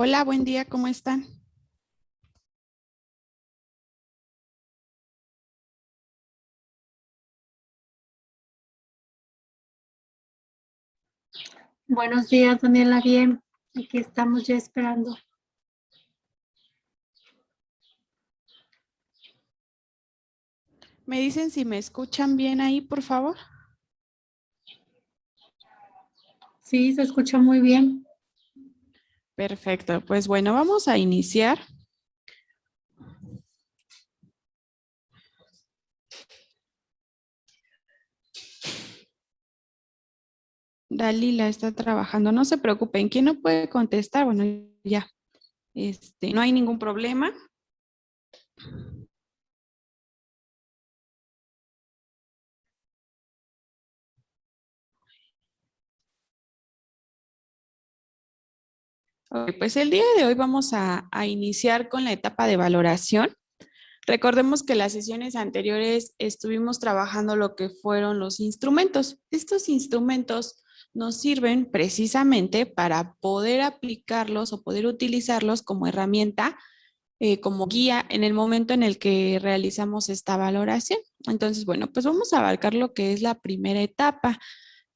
Hola, buen día, ¿cómo están? Buenos días, Daniela, bien. Aquí estamos ya esperando. ¿Me dicen si me escuchan bien ahí, por favor? Sí, se escucha muy bien. Perfecto, pues bueno, vamos a iniciar. Dalila está trabajando, no se preocupen, ¿quién no puede contestar? Bueno, ya, no hay ningún problema. Ok, pues el día de hoy vamos a iniciar con la etapa de valoración. Recordemos que las sesiones anteriores estuvimos trabajando lo que fueron los instrumentos. Estos instrumentos nos sirven precisamente para poder aplicarlos o poder utilizarlos como herramienta, como guía en el momento en el que realizamos esta valoración. Entonces, bueno, pues vamos a abarcar lo que es la primera etapa.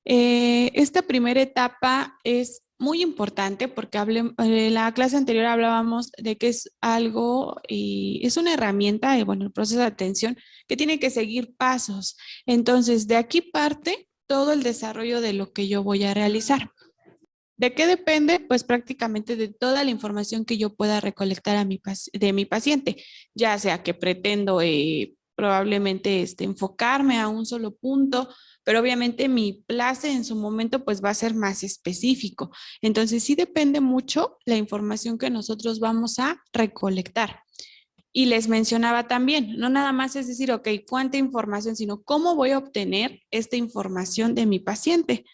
Esta primera etapa es muy importante porque en la clase anterior hablábamos de que es algo y es una herramienta de, bueno, el proceso de atención que tiene que seguir pasos. Entonces, de aquí parte todo el desarrollo de lo que yo voy a realizar. ¿De qué depende? Pues prácticamente de toda la información que yo pueda recolectar de mi paciente, ya sea que pretendo probablemente enfocarme a un solo punto, pero obviamente mi place en su momento pues va a ser más específico. Entonces sí depende mucho la información que nosotros vamos a recolectar. Y les mencionaba también, no nada más es decir, ok, cuánta información, sino cómo voy a obtener esta información de mi paciente.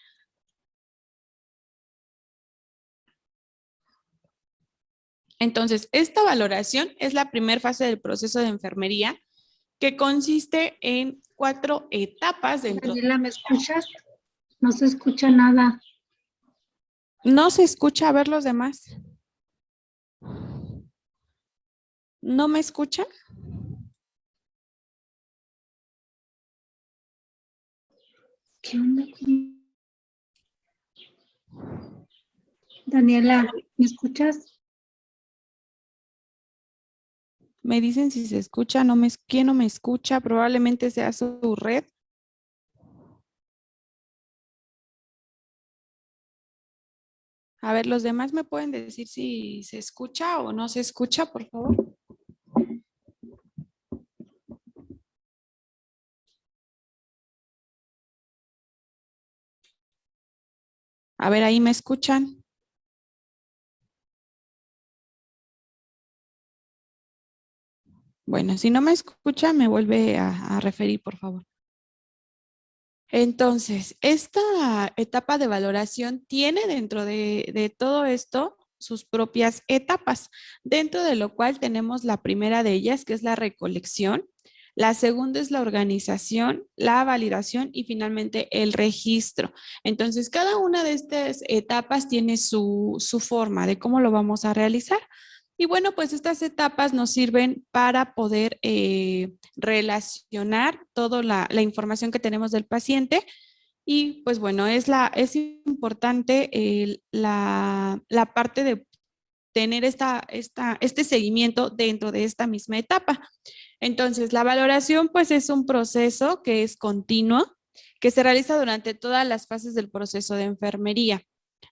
Entonces, esta valoración es la primera fase del proceso de enfermería que consiste en 4 etapas dentro. Daniela, ¿me escuchas? No se escucha nada. No se escucha, a ver los demás. ¿No me escuchan? ¿Qué onda? Daniela, ¿me escuchas? Me dicen si se escucha, ¿quién no me escucha? Probablemente sea su red. A ver, los demás me pueden decir si se escucha o no se escucha, por favor. A ver, ahí me escuchan. Bueno, si no me escucha, me vuelve a referir, por favor. Entonces, esta etapa de valoración tiene dentro de todo esto sus propias etapas, dentro de lo cual tenemos la primera de ellas, que es la recolección, la segunda es la organización, la validación y finalmente el registro. Entonces, cada una de estas etapas tiene su forma de cómo lo vamos a realizar. Y bueno, pues estas etapas nos sirven para poder relacionar toda la información que tenemos del paciente y pues bueno, es importante la parte de tener este seguimiento dentro de esta misma etapa. Entonces, la valoración pues es un proceso que es continuo, que se realiza durante todas las fases del proceso de enfermería.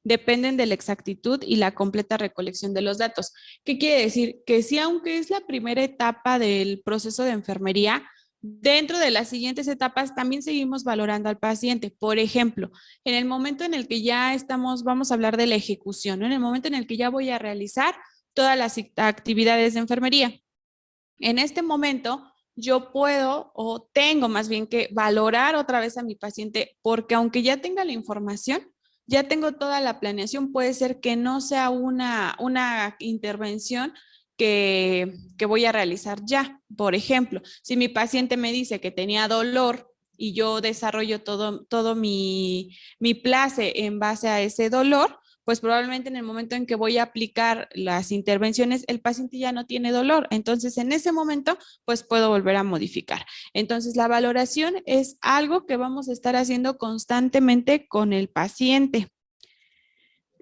Dependen de la exactitud y la completa recolección de los datos. ¿Qué quiere decir? Que si aunque es la primera etapa del proceso de enfermería, dentro de las siguientes etapas también seguimos valorando al paciente. Por ejemplo, en el momento en el que ya estamos, vamos a hablar de la ejecución, ¿no? En el momento en el que ya voy a realizar todas las actividades de enfermería. En este momento, yo puedo o tengo más bien que valorar otra vez a mi paciente porque aunque ya tenga la información, ya tengo toda la planeación, puede ser que no sea una intervención que voy a realizar ya. Por ejemplo, si mi paciente me dice que tenía dolor y yo desarrollo todo mi place en base a ese dolor, pues probablemente en el momento en que voy a aplicar las intervenciones, el paciente ya no tiene dolor. Entonces, en ese momento, pues puedo volver a modificar. Entonces, la valoración es algo que vamos a estar haciendo constantemente con el paciente.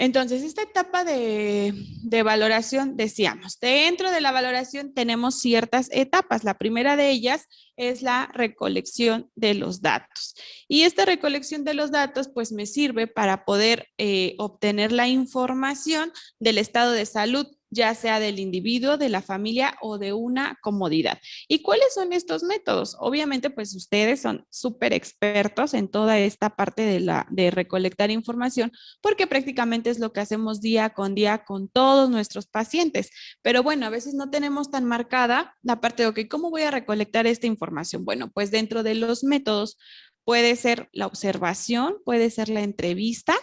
Entonces, esta etapa de valoración, decíamos, dentro de la valoración tenemos ciertas etapas. La primera de ellas es la recolección de los datos. Y esta recolección de los datos, pues me sirve para poder obtener la información del estado de salud, ya sea del individuo, de la familia o de una comodidad. ¿Y cuáles son estos métodos? Obviamente, pues ustedes son súper expertos en toda esta parte de recolectar información, porque prácticamente es lo que hacemos día con todos nuestros pacientes. Pero bueno, a veces no tenemos tan marcada la parte de, ok, ¿cómo voy a recolectar esta información? Bueno, pues dentro de los métodos puede ser la observación, puede ser la entrevista,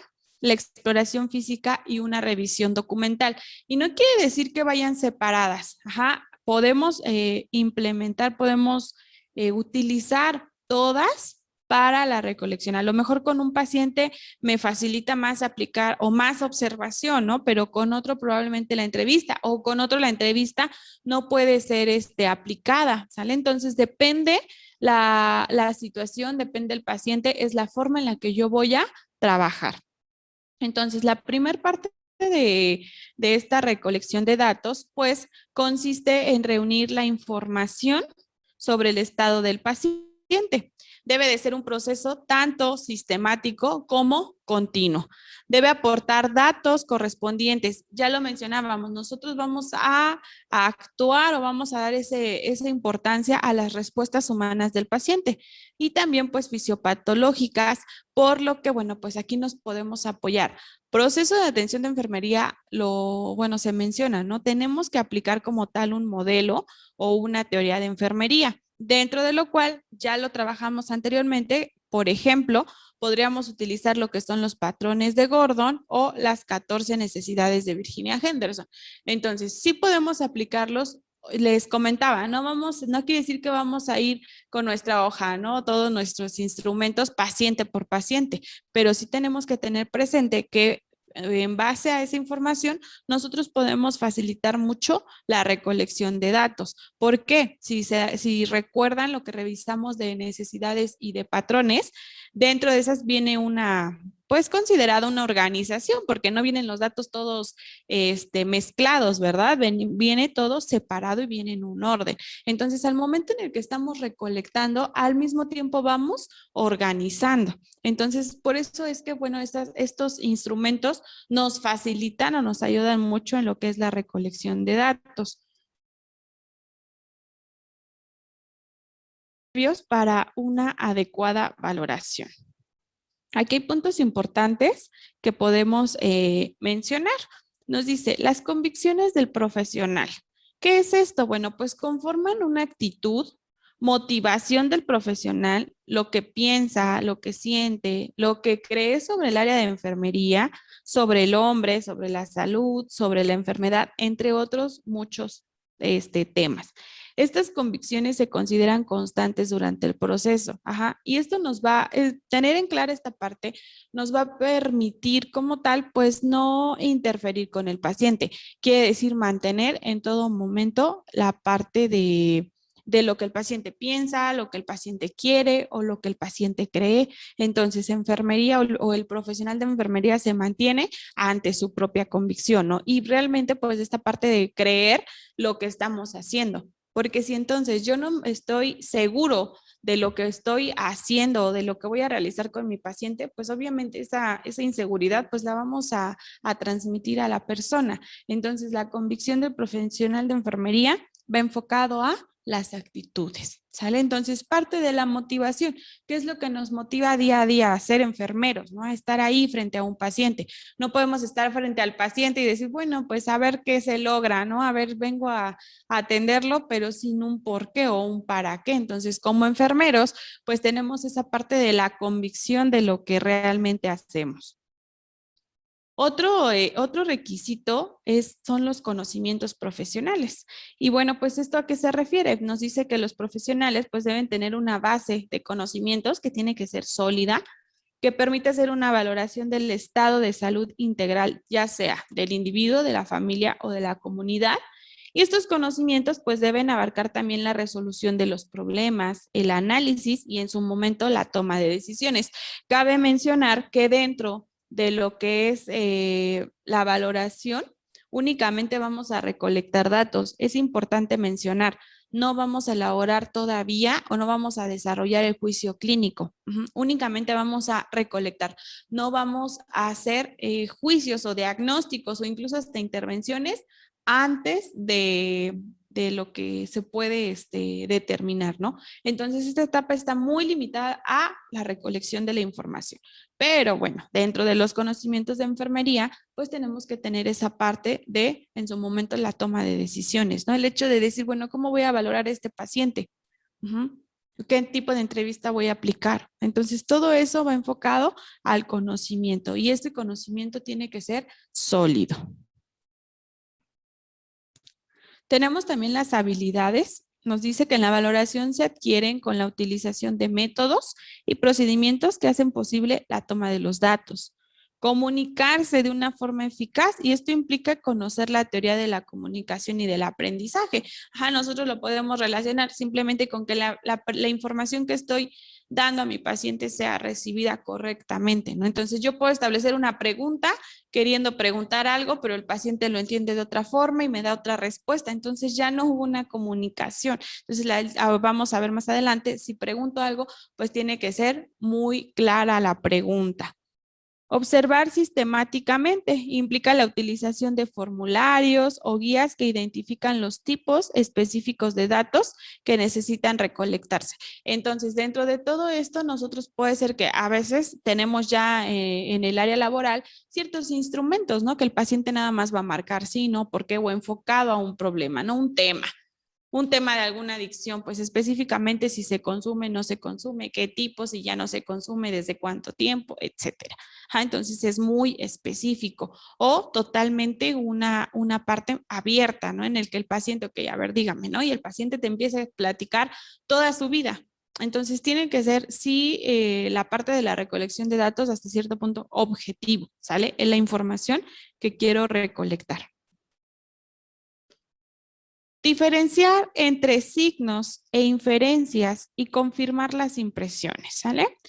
la exploración física y una revisión documental. Y no quiere decir que vayan separadas. Ajá. Podemos implementar, podemos utilizar todas para la recolección. A lo mejor con un paciente me facilita más aplicar o más observación, ¿no? Pero con otro probablemente la entrevista o con otro la entrevista no puede ser aplicada, ¿sale? Entonces depende la situación, depende del paciente, es la forma en la que yo voy a trabajar. Entonces, la primera parte de esta recolección de datos, pues, consiste en reunir la información sobre el estado del paciente. Debe de ser un proceso tanto sistemático como continuo. Debe aportar datos correspondientes. Ya lo mencionábamos, nosotros vamos a actuar o vamos a dar esa importancia a las respuestas humanas del paciente y también pues fisiopatológicas, por lo que, bueno, pues aquí nos podemos apoyar. Proceso de atención de enfermería, bueno, se menciona, ¿no? Tenemos que aplicar como tal un modelo o una teoría de enfermería, dentro de lo cual ya lo trabajamos anteriormente. Por ejemplo, podríamos utilizar lo que son los patrones de Gordon o las 14 necesidades de Virginia Henderson. Entonces, sí podemos aplicarlos. Les comentaba, no quiere decir que vamos a ir con nuestra hoja, ¿no? Todos nuestros instrumentos paciente por paciente, pero sí tenemos que tener presente que en base a esa información, nosotros podemos facilitar mucho la recolección de datos. ¿Por qué? Si recuerdan lo que revisamos de necesidades y de patrones, dentro de esas viene pues considerada una organización, porque no vienen los datos todos mezclados, ¿verdad? Viene todo separado y viene en un orden. Entonces, al momento en el que estamos recolectando, al mismo tiempo vamos organizando. Entonces, por eso es que, bueno, estos instrumentos nos facilitan o nos ayudan mucho en lo que es la recolección de datos. Para una adecuada valoración. Aquí hay puntos importantes que podemos mencionar. Nos dice, las convicciones del profesional. ¿Qué es esto? Bueno, pues conforman una actitud, motivación del profesional, lo que piensa, lo que siente, lo que cree sobre el área de enfermería, sobre el hombre, sobre la salud, sobre la enfermedad, entre otros muchos temas. Estas convicciones se consideran constantes durante el proceso. Ajá. Y esto nos va, tener en clara esta parte, nos va a permitir como tal, pues no interferir con el paciente. Quiere decir mantener en todo momento la parte de lo que el paciente piensa, lo que el paciente quiere o lo que el paciente cree. Entonces, enfermería o el profesional de enfermería se mantiene ante su propia convicción, ¿no? Y realmente, pues, esta parte de creer lo que estamos haciendo. Porque si entonces yo no estoy seguro de lo que estoy haciendo o de lo que voy a realizar con mi paciente, pues obviamente esa inseguridad pues la vamos a transmitir a la persona. Entonces la convicción del profesional de enfermería va enfocado a las actitudes, ¿sale? Entonces parte de la motivación, ¿qué es lo que nos motiva día a día a ser enfermeros, ¿no? A estar ahí frente a un paciente. No podemos estar frente al paciente y decir, bueno, pues a ver qué se logra, ¿no? A ver, vengo a atenderlo, pero sin un por qué o un para qué. Entonces, como enfermeros, pues tenemos esa parte de la convicción de lo que realmente hacemos. Otro requisito son los conocimientos profesionales. Y bueno, pues esto a qué se refiere? Nos dice que los profesionales pues deben tener una base de conocimientos que tiene que ser sólida, que permite hacer una valoración del estado de salud integral, ya sea del individuo, de la familia o de la comunidad. Y estos conocimientos pues deben abarcar también la resolución de los problemas, el análisis y en su momento la toma de decisiones. Cabe mencionar que dentro de lo que es la valoración, únicamente vamos a recolectar datos. Es importante mencionar, no vamos a elaborar todavía o no vamos a desarrollar el juicio clínico. Únicamente vamos a recolectar. No vamos a hacer juicios o diagnósticos o incluso hasta intervenciones antes de lo que se puede determinar, ¿no? Entonces, esta etapa está muy limitada a la recolección de la información. Pero bueno, dentro de los conocimientos de enfermería, pues tenemos que tener esa parte de, en su momento, la toma de decisiones, ¿no? El hecho de decir, bueno, ¿cómo voy a valorar a este paciente? ¿Qué tipo de entrevista voy a aplicar? Entonces, todo eso va enfocado al conocimiento y este conocimiento tiene que ser sólido. Tenemos también las habilidades. Nos dice que en la valoración se adquieren con la utilización de métodos y procedimientos que hacen posible la toma de los datos. Comunicarse de una forma eficaz y esto implica conocer la teoría de la comunicación y del aprendizaje. Nosotros lo podemos relacionar simplemente con que la información que estoy dando a mi paciente sea recibida correctamente, ¿no? Entonces yo puedo establecer una pregunta queriendo preguntar algo, pero el paciente lo entiende de otra forma y me da otra respuesta. Entonces ya no hubo una comunicación. Entonces vamos a ver más adelante, si pregunto algo, pues tiene que ser muy clara la pregunta. Observar sistemáticamente implica la utilización de formularios o guías que identifican los tipos específicos de datos que necesitan recolectarse. Entonces, dentro de todo esto, nosotros puede ser que a veces tenemos ya en el área laboral ciertos instrumentos, ¿no? Que el paciente nada más va a marcar sí, no, por qué o enfocado a un problema, no un tema. Un tema de alguna adicción, pues específicamente si se consume, no se consume, qué tipo, si ya no se consume, desde cuánto tiempo, etcétera. Entonces es muy específico o totalmente una parte abierta, ¿no? En el que el paciente, ok, a ver, dígame, ¿no? Y el paciente te empieza a platicar toda su vida. Entonces tiene que ser, sí, la parte de la recolección de datos hasta cierto punto objetivo, ¿sale? Es la información que quiero recolectar. Diferenciar entre signos e inferencias y confirmar las impresiones, ¿sale?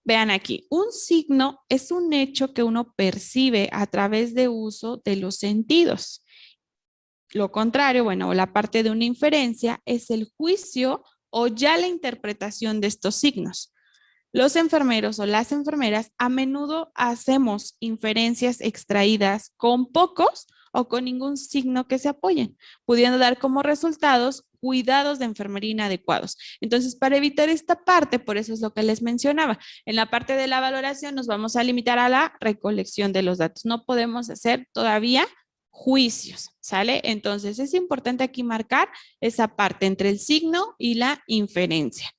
Vean aquí, un signo es un hecho que uno percibe a través de uso de los sentidos. Lo contrario, bueno, la parte de una inferencia es el juicio o ya la interpretación de estos signos. Los enfermeros o las enfermeras a menudo hacemos inferencias extraídas con pocos o con ningún signo que se apoyen, pudiendo dar como resultados cuidados de enfermería inadecuados. Entonces, para evitar esta parte, por eso es lo que les mencionaba, en la parte de la valoración nos vamos a limitar a la recolección de los datos. No podemos hacer todavía juicios, ¿sale? Entonces, es importante aquí marcar esa parte entre el signo y la inferencia.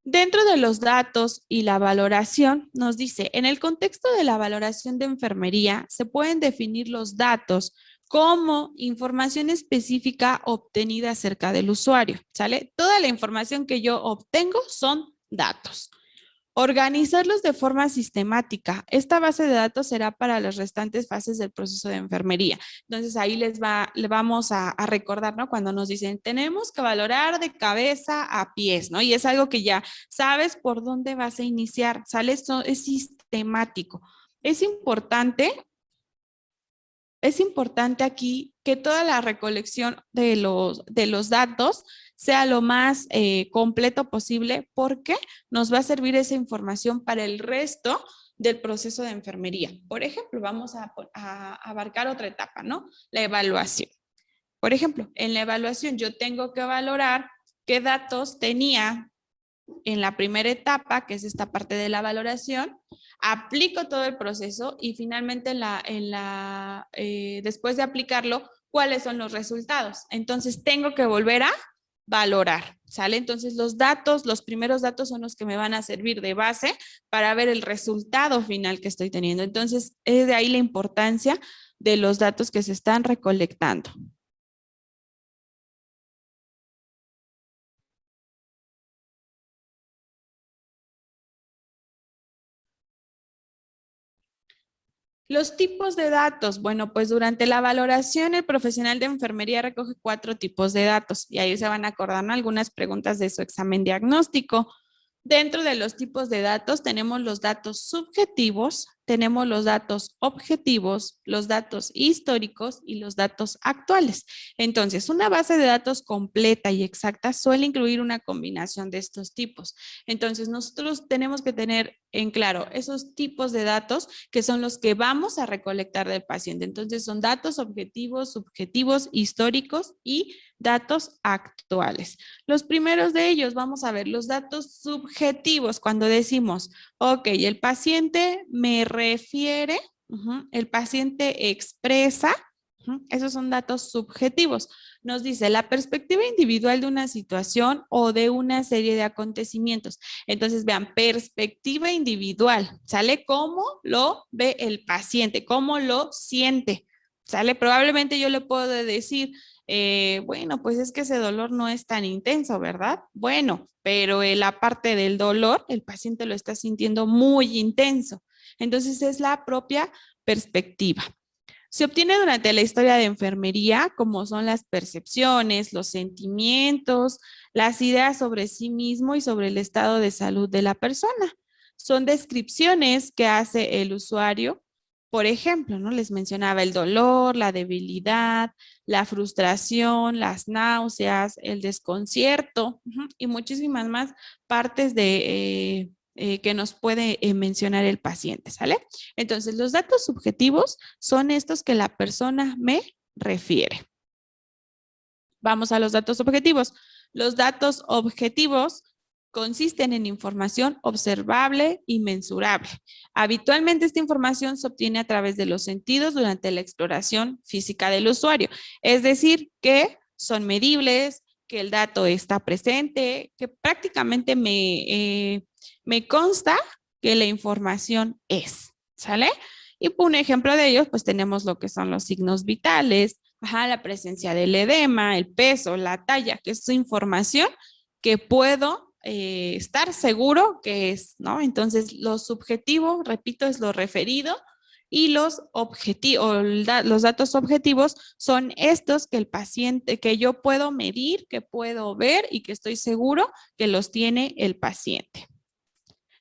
Dentro de los datos y la valoración, nos dice, en el contexto de la valoración de enfermería, se pueden definir los datos como información específica obtenida acerca del usuario, ¿sale? Toda la información que yo obtengo son datos. Organizarlos de forma sistemática. Esta base de datos será para las restantes fases del proceso de enfermería. Entonces ahí le vamos a recordar, ¿no? Cuando nos dicen, tenemos que valorar de cabeza a pies, ¿no? Y es algo que ya sabes por dónde vas a iniciar, ¿sale? Esto es sistemático. Es importante aquí que toda la recolección de los datos sea lo más completo posible porque nos va a servir esa información para el resto del proceso de enfermería. Por ejemplo, vamos a abarcar otra etapa, ¿no? La evaluación. Por ejemplo, en la evaluación yo tengo que valorar qué datos tenía en la primera etapa, que es esta parte de la valoración, aplico todo el proceso y finalmente después de aplicarlo, ¿cuáles son los resultados? Entonces tengo que volver a valorar, ¿sale? Entonces los primeros datos son los que me van a servir de base para ver el resultado final que estoy teniendo. Entonces es de ahí la importancia de los datos que se están recolectando. Los tipos de datos. Bueno, pues durante la valoración, el profesional de enfermería recoge 4 tipos de datos y ahí se van acordando algunas preguntas de su examen diagnóstico. Dentro de los tipos de datos tenemos los datos subjetivos, tenemos los datos objetivos, los datos históricos y los datos actuales. Entonces, una base de datos completa y exacta suele incluir una combinación de estos tipos. Entonces, nosotros tenemos que tener en claro esos tipos de datos que son los que vamos a recolectar del paciente. Entonces, son datos objetivos, subjetivos, históricos y datos actuales. Los primeros de ellos, vamos a ver los datos subjetivos, cuando decimos, ok, el paciente me refiere, el paciente expresa, esos son datos subjetivos. Nos dice la perspectiva individual de una situación o de una serie de acontecimientos. Entonces, vean, perspectiva individual, ¿sale? ¿Cómo lo ve el paciente? ¿Cómo lo siente? ¿Sale? Probablemente yo le puedo decir, bueno, pues es que ese dolor no es tan intenso, ¿verdad? Bueno, pero la parte del dolor, el paciente lo está sintiendo muy intenso. Entonces es la propia perspectiva. Se obtiene durante la historia de enfermería, como son las percepciones, los sentimientos, las ideas sobre sí mismo y sobre el estado de salud de la persona. Son descripciones que hace el usuario. Por ejemplo, ¿no? Les mencionaba el dolor, la debilidad, la frustración, las náuseas, el desconcierto y muchísimas más partes que nos puede mencionar el paciente, ¿sale? Entonces, los datos subjetivos son estos que la persona me refiere. Vamos a los datos objetivos. Los datos objetivos consisten en información observable y mensurable. Habitualmente esta información se obtiene a través de los sentidos durante la exploración física del usuario. Es decir, que son medibles, que el dato está presente, que prácticamente me consta que la información es, ¿sale? Y por un ejemplo de ellos, pues tenemos lo que son los signos vitales, la presencia del edema, el peso, la talla, que es información que puedo estar seguro que es, ¿no? Entonces, lo subjetivo, repito, es lo referido y los objetivos, los datos objetivos son estos que el paciente, que yo puedo medir, que puedo ver y que estoy seguro que los tiene el paciente.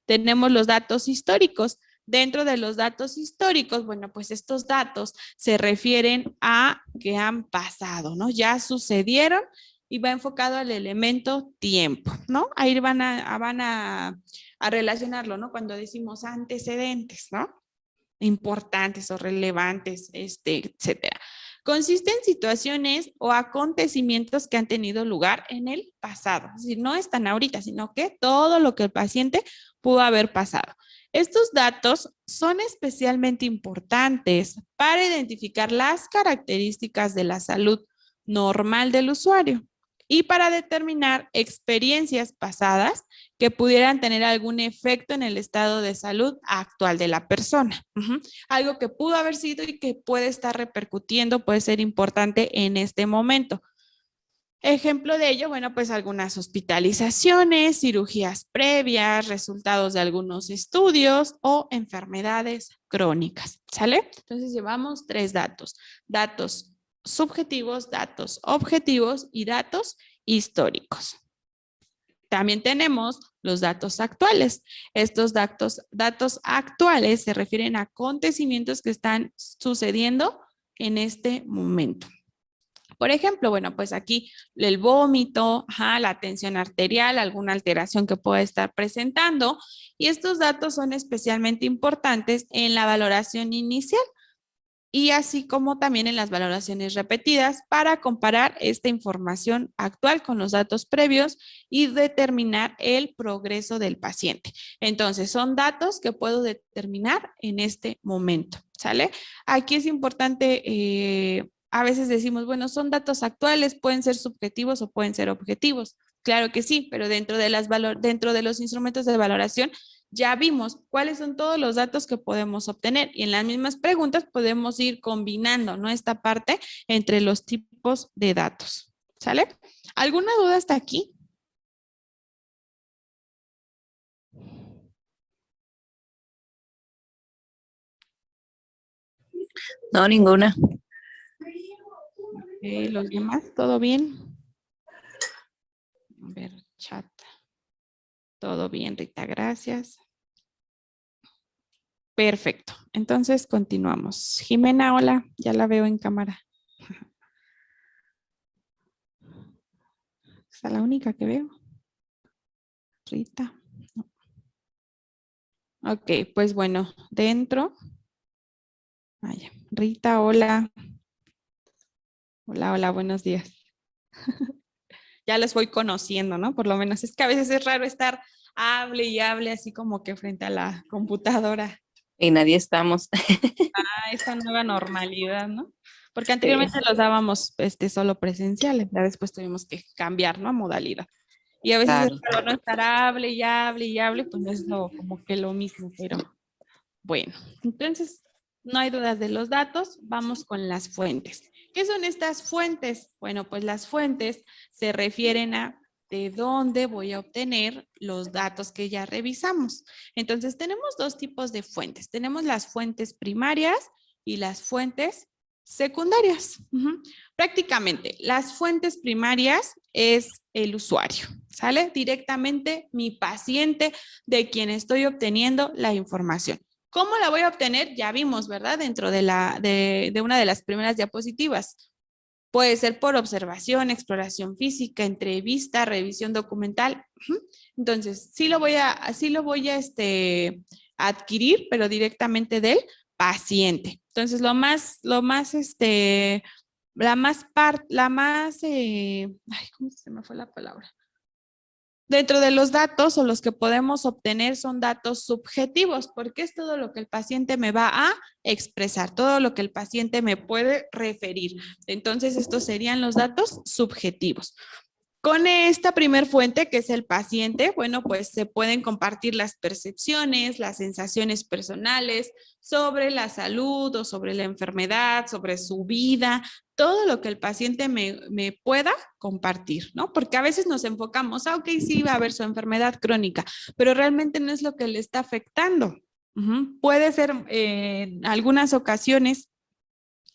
Tenemos los datos históricos. Dentro de los datos históricos, bueno, pues estos datos se refieren a que han pasado, ¿no? Ya sucedieron y va enfocado al elemento tiempo, ¿no? Ahí van a relacionarlo, ¿no? Cuando decimos antecedentes, ¿no? Importantes o relevantes, etcétera. Consiste en situaciones o acontecimientos que han tenido lugar en el pasado. Es decir, no están ahorita, sino que todo lo que el paciente pudo haber pasado. Estos datos son especialmente importantes para identificar las características de la salud normal del usuario y para determinar experiencias pasadas que pudieran tener algún efecto en el estado de salud actual de la persona. Algo que pudo haber sido y que puede estar repercutiendo, puede ser importante en este momento. Ejemplo de ello, bueno, pues algunas hospitalizaciones, cirugías previas, resultados de algunos estudios o enfermedades crónicas, ¿sale? Entonces llevamos 3 datos. Datos subjetivos, datos objetivos y datos históricos. También tenemos los datos actuales. Estos datos actuales se refieren a acontecimientos que están sucediendo en este momento. Por ejemplo, bueno, pues aquí el vómito, la tensión arterial, alguna alteración que pueda estar presentando. Y estos datos son especialmente importantes en la valoración inicial y así como también en las valoraciones repetidas para comparar esta información actual con los datos previos y determinar el progreso del paciente. Entonces, son datos que puedo determinar en este momento, ¿sale? Aquí es importante, a veces decimos, bueno, son datos actuales, pueden ser subjetivos o pueden ser objetivos. Claro que sí, pero dentro de los instrumentos de valoración ya vimos cuáles son todos los datos que podemos obtener y en las mismas preguntas podemos ir combinando, ¿no? Esta parte entre los tipos de datos. ¿Sale? ¿Alguna duda hasta aquí? No, ninguna. Los demás, ¿todo bien? A ver, chat. Todo bien, Rita, gracias. Perfecto. Entonces continuamos. Jimena, hola, ya la veo en cámara. Es la única que veo. Rita. No. Ok, pues bueno, dentro. Vaya. Rita, hola. Hola, hola, buenos días. Ya les voy conociendo, ¿no? Por lo menos es que a veces es raro estar hable y hable así como que frente a la computadora. Y nadie estamos. Esta nueva normalidad, ¿no? Porque Sí, anteriormente los dábamos solo presenciales, ya después tuvimos que cambiar, ¿no? A modalidad. Y a veces es claro. raro no estar hable y hable y hable, pues no es como que lo mismo, pero bueno. Entonces, no hay dudas de los datos, vamos con las fuentes. ¿Qué son estas fuentes? Bueno, pues las fuentes se refieren a de dónde voy a obtener los datos que ya revisamos. Entonces, tenemos dos tipos de fuentes. Tenemos las fuentes primarias y las fuentes secundarias. Prácticamente, las fuentes primarias es el usuario, ¿sale? Directamente mi paciente de quien estoy obteniendo la información. ¿Cómo la voy a obtener? Ya vimos, ¿verdad? Dentro de una de las primeras diapositivas. Puede ser por observación, exploración física, entrevista, revisión documental. Entonces, sí lo voy a adquirir, pero directamente del paciente. Entonces, ¿cómo se me fue la palabra? Dentro de los datos o los que podemos obtener son datos subjetivos, porque es todo lo que el paciente me va a expresar, todo lo que el paciente me puede referir. Entonces, estos serían los datos subjetivos. Con esta primer fuente, que es el paciente, bueno, pues se pueden compartir las percepciones, las sensaciones personales sobre la salud o sobre la enfermedad, sobre su vida, todo lo que el paciente me pueda compartir, ¿no? Porque a veces nos enfocamos, ok, sí, va a haber su enfermedad crónica, pero realmente no es lo que le está afectando. Puede ser en algunas ocasiones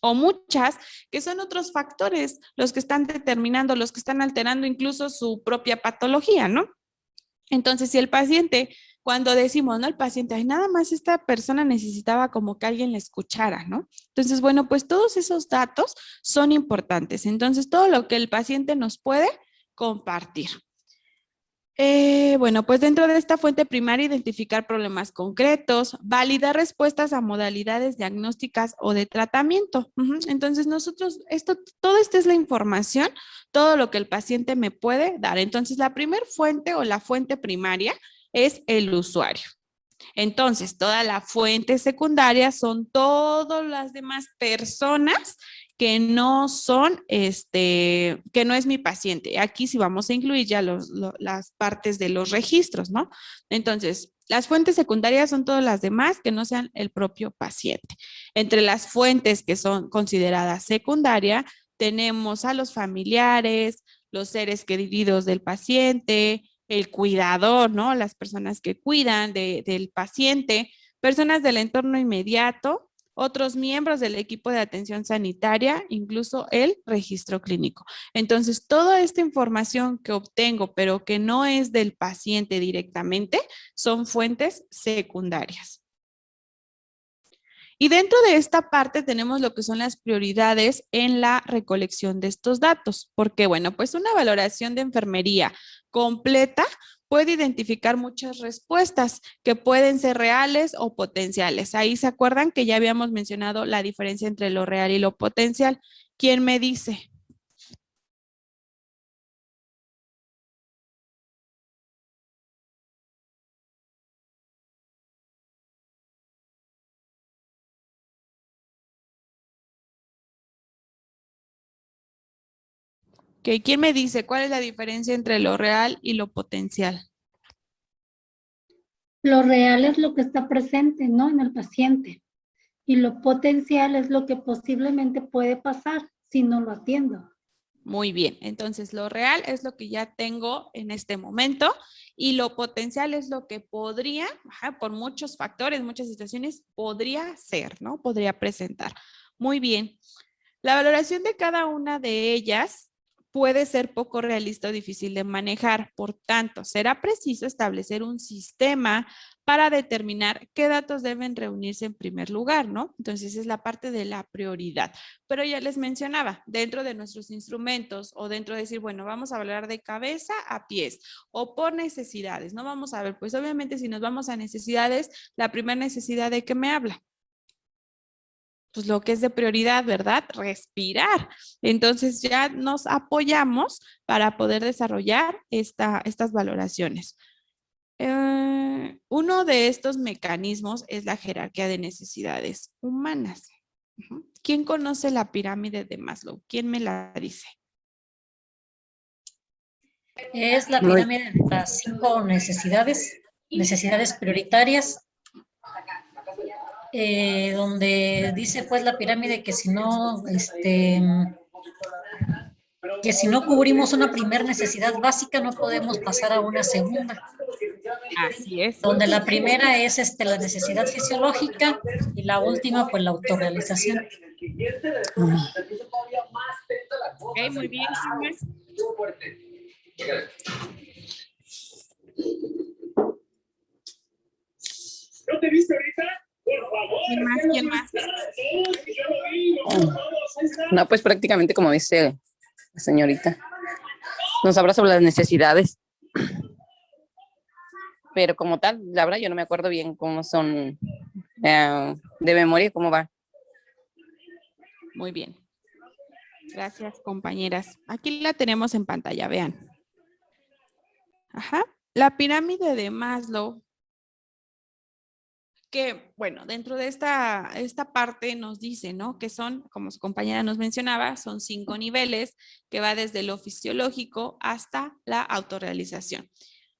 o muchas, que son otros factores los que están determinando, los que están alterando incluso su propia patología, ¿no? Entonces, si el paciente, cuando decimos, ¿no? El paciente, ay, nada más esta persona necesitaba como que alguien le escuchara, ¿no? Entonces, bueno, pues todos esos datos son importantes. Entonces, todo lo que el paciente nos puede compartir. Bueno, pues dentro de esta fuente primaria, identificar problemas concretos, validar respuestas a modalidades diagnósticas o de tratamiento. Entonces, toda esta es la información, todo lo que el paciente me puede dar. Entonces, la primer fuente o la fuente primaria es el usuario. Entonces, toda la fuente secundaria son todas las demás personas que no son, que no es mi paciente. Aquí sí vamos a incluir ya las partes de los registros, ¿no? Entonces, las fuentes secundarias son todas las demás que no sean el propio paciente. Entre las fuentes que son consideradas secundarias, tenemos a los familiares, los seres queridos del paciente, el cuidador, ¿no? Las personas que cuidan del paciente, personas del entorno inmediato, otros miembros del equipo de atención sanitaria, incluso el registro clínico. Entonces, toda esta información que obtengo, pero que no es del paciente directamente, son fuentes secundarias. Y dentro de esta parte tenemos lo que son las prioridades en la recolección de estos datos, porque bueno, pues una valoración de enfermería completa puede identificar muchas respuestas que pueden ser reales o potenciales. Ahí se acuerdan que ya habíamos mencionado la diferencia entre lo real y lo potencial. ¿Quién me dice? ¿Quién me dice cuál es la diferencia entre lo real y lo potencial? Lo real es lo que está presente, ¿no? En el paciente. Y lo potencial es lo que posiblemente puede pasar si no lo atiendo. Muy bien, entonces lo real es lo que ya tengo en este momento y lo potencial es lo que podría, por muchos factores, muchas situaciones, podría ser, ¿no? Podría presentar. Muy bien. La valoración de cada una de ellas puede ser poco realista o difícil de manejar. Por tanto, será preciso establecer un sistema para determinar qué datos deben reunirse en primer lugar, ¿no? Entonces, es la parte de la prioridad. Pero ya les mencionaba, dentro de nuestros instrumentos o dentro de decir, bueno, vamos a hablar de cabeza a pies o por necesidades, ¿no? Vamos a ver, pues obviamente si nos vamos a necesidades, la primera necesidad de qué me habla. Pues lo que es de prioridad, ¿verdad? Respirar. Entonces ya nos apoyamos para poder desarrollar estas valoraciones. Uno de estos mecanismos es la jerarquía de necesidades humanas. ¿Quién conoce la pirámide de Maslow? ¿Quién me la dice? Es la Muy, pirámide de las 5 necesidades prioritarias, donde dice pues la pirámide que si no cubrimos una primera necesidad básica no podemos pasar a una segunda, Así es. donde la primera es la necesidad fisiológica y la última pues la autorrealización. Ok, muy bien. ¿Quién más? ¿No te viste ahorita? Por favor. ¿Quién más? ¿Quién más? no, pues prácticamente como dice la señorita, nos habla sobre las necesidades, pero como tal, la verdad yo no me acuerdo bien cómo son de memoria, cómo va. Muy bien. Gracias, compañeras. Aquí la tenemos en pantalla, vean. Ajá. La pirámide de Maslow, que, bueno, dentro de esta parte nos dice, ¿no? Que son, como su compañera nos mencionaba, son 5 niveles que va desde lo fisiológico hasta la autorrealización.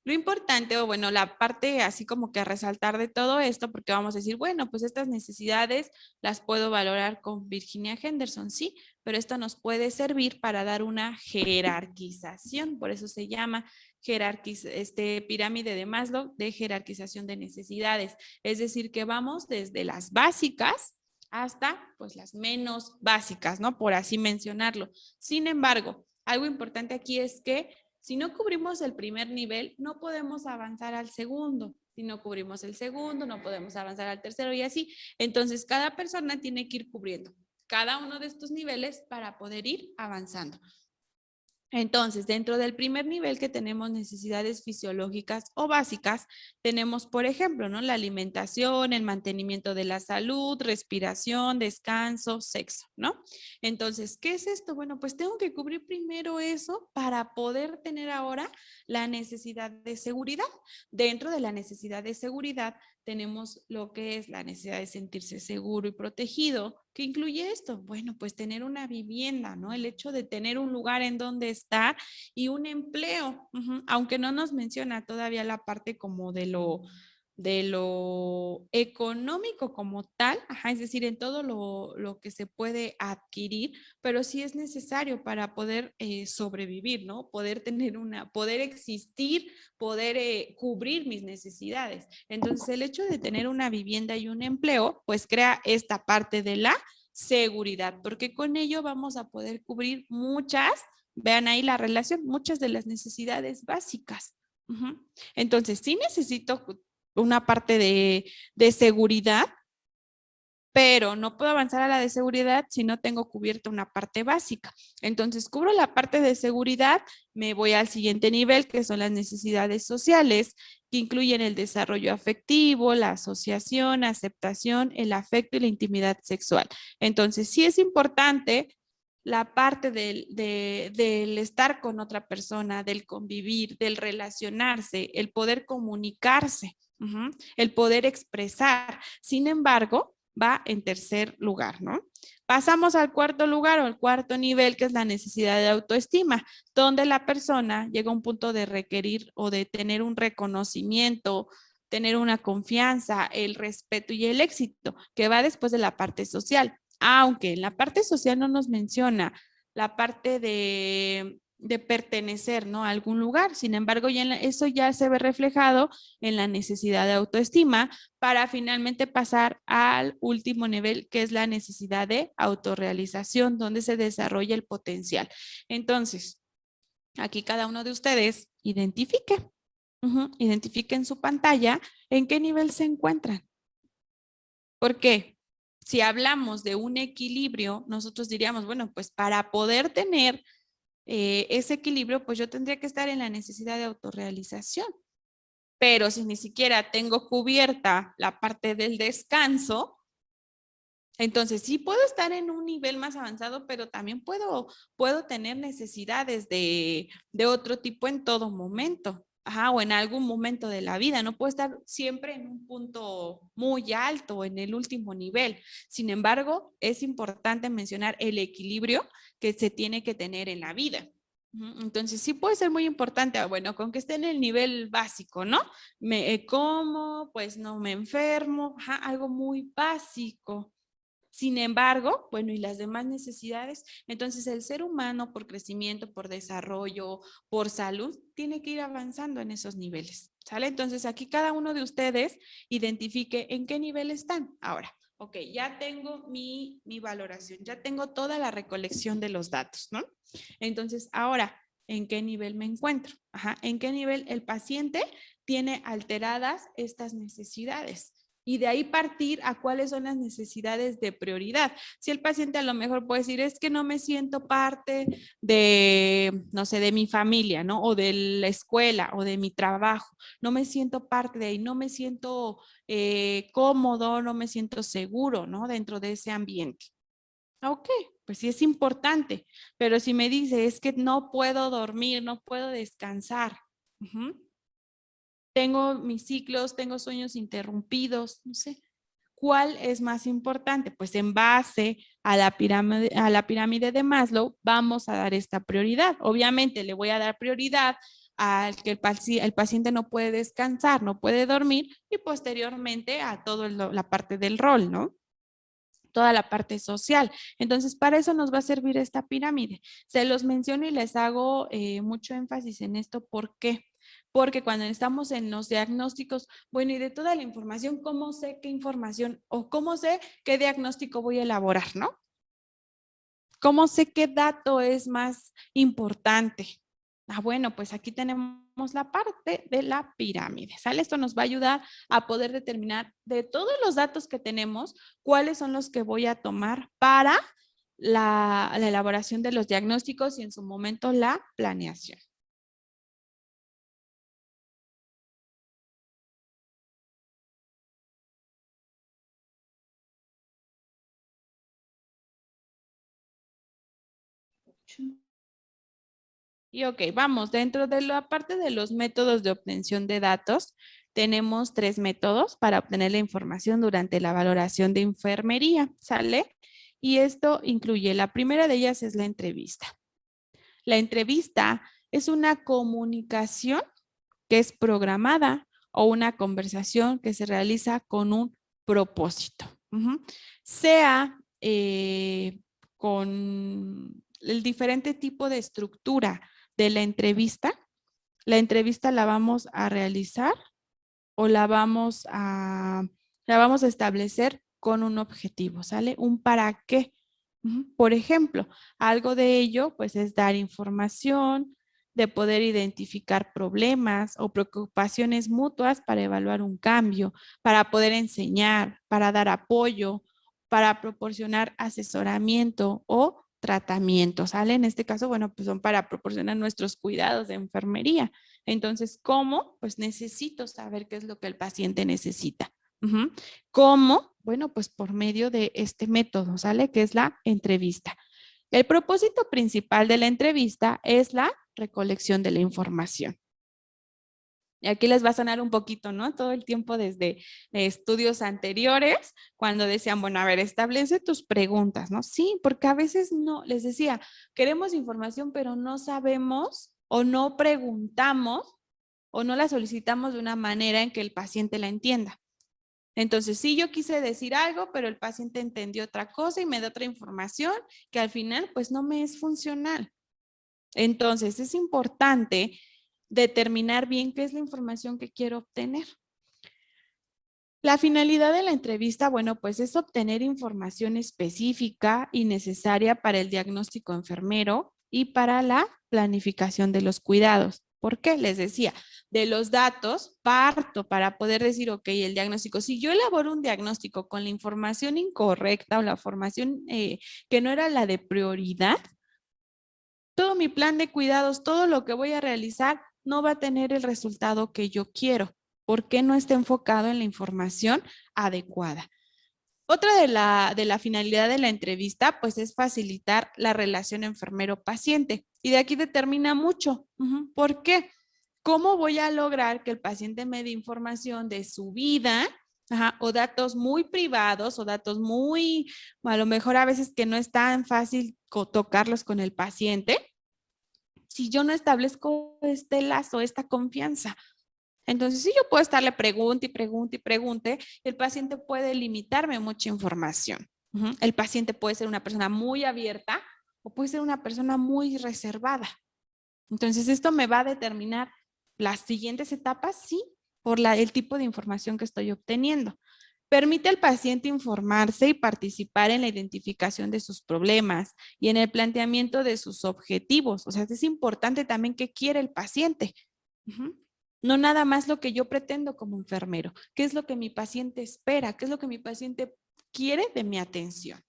Lo importante, o bueno, la parte así como que a resaltar de todo esto, porque vamos a decir, bueno, pues estas necesidades las puedo valorar con Virginia Henderson, sí, pero esto nos puede servir para dar una jerarquización, por eso se llama pirámide de Maslow de jerarquización de necesidades. Es decir, que vamos desde las básicas hasta pues las menos básicas, ¿no? Por así mencionarlo. Sin embargo, algo importante aquí es que si no cubrimos el primer nivel, no podemos avanzar al segundo. Si no cubrimos el segundo, no podemos avanzar al tercero y así. Entonces, cada persona tiene que ir cubriendo cada uno de estos niveles para poder ir avanzando. Entonces, dentro del primer nivel que tenemos necesidades fisiológicas o básicas, tenemos, por ejemplo, ¿no? La alimentación, el mantenimiento de la salud, respiración, descanso, sexo, ¿no? Entonces, ¿qué es esto? Bueno, pues tengo que cubrir primero eso para poder tener ahora la necesidad de seguridad. Dentro de la necesidad de seguridad tenemos lo que es la necesidad de sentirse seguro y protegido. ¿Qué incluye esto? Bueno, pues tener una vivienda, ¿no? El hecho de tener un lugar en donde estar y un empleo, aunque no nos menciona todavía la parte como de lo económico como tal, es decir, en todo lo que se puede adquirir, pero sí es necesario para poder sobrevivir, ¿no? Poder tener poder existir, poder cubrir mis necesidades. Entonces, el hecho de tener una vivienda y un empleo, pues crea esta parte de la seguridad, porque con ello vamos a poder cubrir vean ahí la relación, muchas de las necesidades básicas. Entonces, sí necesito una parte de seguridad, pero no puedo avanzar a la de seguridad si no tengo cubierta una parte básica. Entonces, cubro la parte de seguridad, me voy al siguiente nivel, que son las necesidades sociales, que incluyen el desarrollo afectivo, la asociación, aceptación, el afecto y la intimidad sexual. Entonces, sí es importante la parte del estar con otra persona, del convivir, del relacionarse, el poder comunicarse, el poder expresar. Sin embargo, va en tercer lugar, ¿no? Pasamos al cuarto lugar o al cuarto nivel, que es la necesidad de autoestima, donde la persona llega a un punto de requerir o de tener un reconocimiento, tener una confianza, el respeto y el éxito, que va después de la parte social. Aunque en la parte social no nos menciona la parte de pertenecer, ¿no? A algún lugar. Sin embargo, eso ya se ve reflejado en la necesidad de autoestima para finalmente pasar al último nivel, que es la necesidad de autorrealización, donde se desarrolla el potencial. Entonces, aquí cada uno de ustedes identifique, identifique en su pantalla en qué nivel se encuentran. ¿Por qué? Si hablamos de un equilibrio, nosotros diríamos, bueno, pues para poder tener ese equilibrio, pues yo tendría que estar en la necesidad de autorrealización. Pero si ni siquiera tengo cubierta la parte del descanso, entonces sí puedo estar en un nivel más avanzado, pero también puedo tener necesidades de otro tipo en todo momento. Ajá, o en algún momento de la vida. No puedo estar siempre en un punto muy alto, en el último nivel. Sin embargo, es importante mencionar el equilibrio que se tiene que tener en la vida. Entonces sí puede ser muy importante, bueno, con que esté en el nivel básico, ¿no? Me como, pues no me enfermo, ajá, algo muy básico. Sin embargo, bueno, y las demás necesidades, entonces el ser humano por crecimiento, por desarrollo, por salud, tiene que ir avanzando en esos niveles, ¿sale? Entonces aquí cada uno de ustedes identifique en qué nivel están. Ahora, ok, ya tengo mi valoración, ya tengo toda la recolección de los datos, ¿no? Entonces, ahora, ¿en qué nivel me encuentro? Ajá, ¿en qué nivel el paciente tiene alteradas estas necesidades? Y de ahí partir a cuáles son las necesidades de prioridad. Si el paciente a lo mejor puede decir, es que no me siento parte de, no sé, de mi familia, ¿no? O de la escuela o de mi trabajo. No me siento parte de ahí, no me siento cómodo, no me siento seguro, ¿no? Dentro de ese ambiente. Ok, pues sí es importante, pero si me dice es que no puedo dormir, no puedo descansar, tengo mis ciclos, tengo sueños interrumpidos, no sé, ¿cuál es más importante? Pues en base a la pirámide de Maslow, vamos a dar esta prioridad. Obviamente le voy a dar prioridad al que el paciente no puede descansar, no puede dormir y posteriormente a toda la parte del rol, ¿no? Toda la parte social. Entonces, para eso nos va a servir esta pirámide. Se los menciono y les hago mucho énfasis en esto. ¿Por qué? Porque cuando estamos en los diagnósticos, bueno, y de toda la información, ¿cómo sé qué información o cómo sé qué diagnóstico voy a elaborar, no? ¿Cómo sé qué dato es más importante? Ah, bueno, pues aquí tenemos la parte de la pirámide, ¿sale? Esto nos va a ayudar a poder determinar de todos los datos que tenemos, cuáles son los que voy a tomar para la elaboración de los diagnósticos y en su momento la planeación. Y ok, vamos, dentro de la parte de los métodos de obtención de datos, tenemos 3 métodos para obtener la información durante la valoración de enfermería, ¿sale? Y esto incluye, la primera de ellas es la entrevista. La entrevista es una comunicación que es programada o una conversación que se realiza con un propósito. Sea con el diferente tipo de estructura de la entrevista la vamos a realizar o la vamos a establecer con un objetivo, ¿sale? Un para qué. Por ejemplo, algo de ello pues es dar información, de poder identificar problemas o preocupaciones mutuas para evaluar un cambio, para poder enseñar, para dar apoyo, para proporcionar asesoramiento o tratamiento, ¿sale? En este caso, bueno, pues son para proporcionar nuestros cuidados de enfermería. Entonces, ¿cómo? Pues necesito saber qué es lo que el paciente necesita. ¿Cómo? Bueno, pues por medio de este método, ¿sale? Que es la entrevista. El propósito principal de la entrevista es la recolección de la información. Y aquí les va a sonar un poquito, ¿no? Todo el tiempo desde estudios anteriores, cuando decían, bueno, a ver, establece tus preguntas, ¿no? Sí, porque a veces no, les decía, queremos información, pero no sabemos o no preguntamos o no la solicitamos de una manera en que el paciente la entienda. Entonces, sí, yo quise decir algo, pero el paciente entendió otra cosa y me da otra información que al final, pues, no me es funcional. Entonces, es importante determinar bien qué es la información que quiero obtener. La finalidad de la entrevista, bueno, pues es obtener información específica y necesaria para el diagnóstico enfermero y para la planificación de los cuidados. ¿Por qué? Les decía, de los datos parto para poder decir, ok, el diagnóstico. Si yo elaboro un diagnóstico con la información incorrecta o la información que no era la de prioridad, todo mi plan de cuidados, todo lo que voy a realizar no va a tener el resultado que yo quiero, porque no está enfocado en la información adecuada. Otra de la finalidad de la entrevista, pues es facilitar la relación enfermero-paciente. Y de aquí determina mucho. ¿Por qué? ¿Cómo voy a lograr que el paciente me dé información de su vida? O datos muy privados o datos muy, a lo mejor a veces que no es tan fácil tocarlos con el paciente, si yo no establezco este lazo, esta confianza. Entonces, si yo puedo estarle pregunte y pregunte y pregunte, el paciente puede limitarme mucha información. El paciente puede ser una persona muy abierta o puede ser una persona muy reservada. Entonces, esto me va a determinar las siguientes etapas, sí, por el tipo de información que estoy obteniendo. Permite al paciente informarse y participar en la identificación de sus problemas y en el planteamiento de sus objetivos. O sea, es importante también qué quiere el paciente. No nada más lo que yo pretendo como enfermero. ¿Qué es lo que mi paciente espera? ¿Qué es lo que mi paciente quiere de mi atención?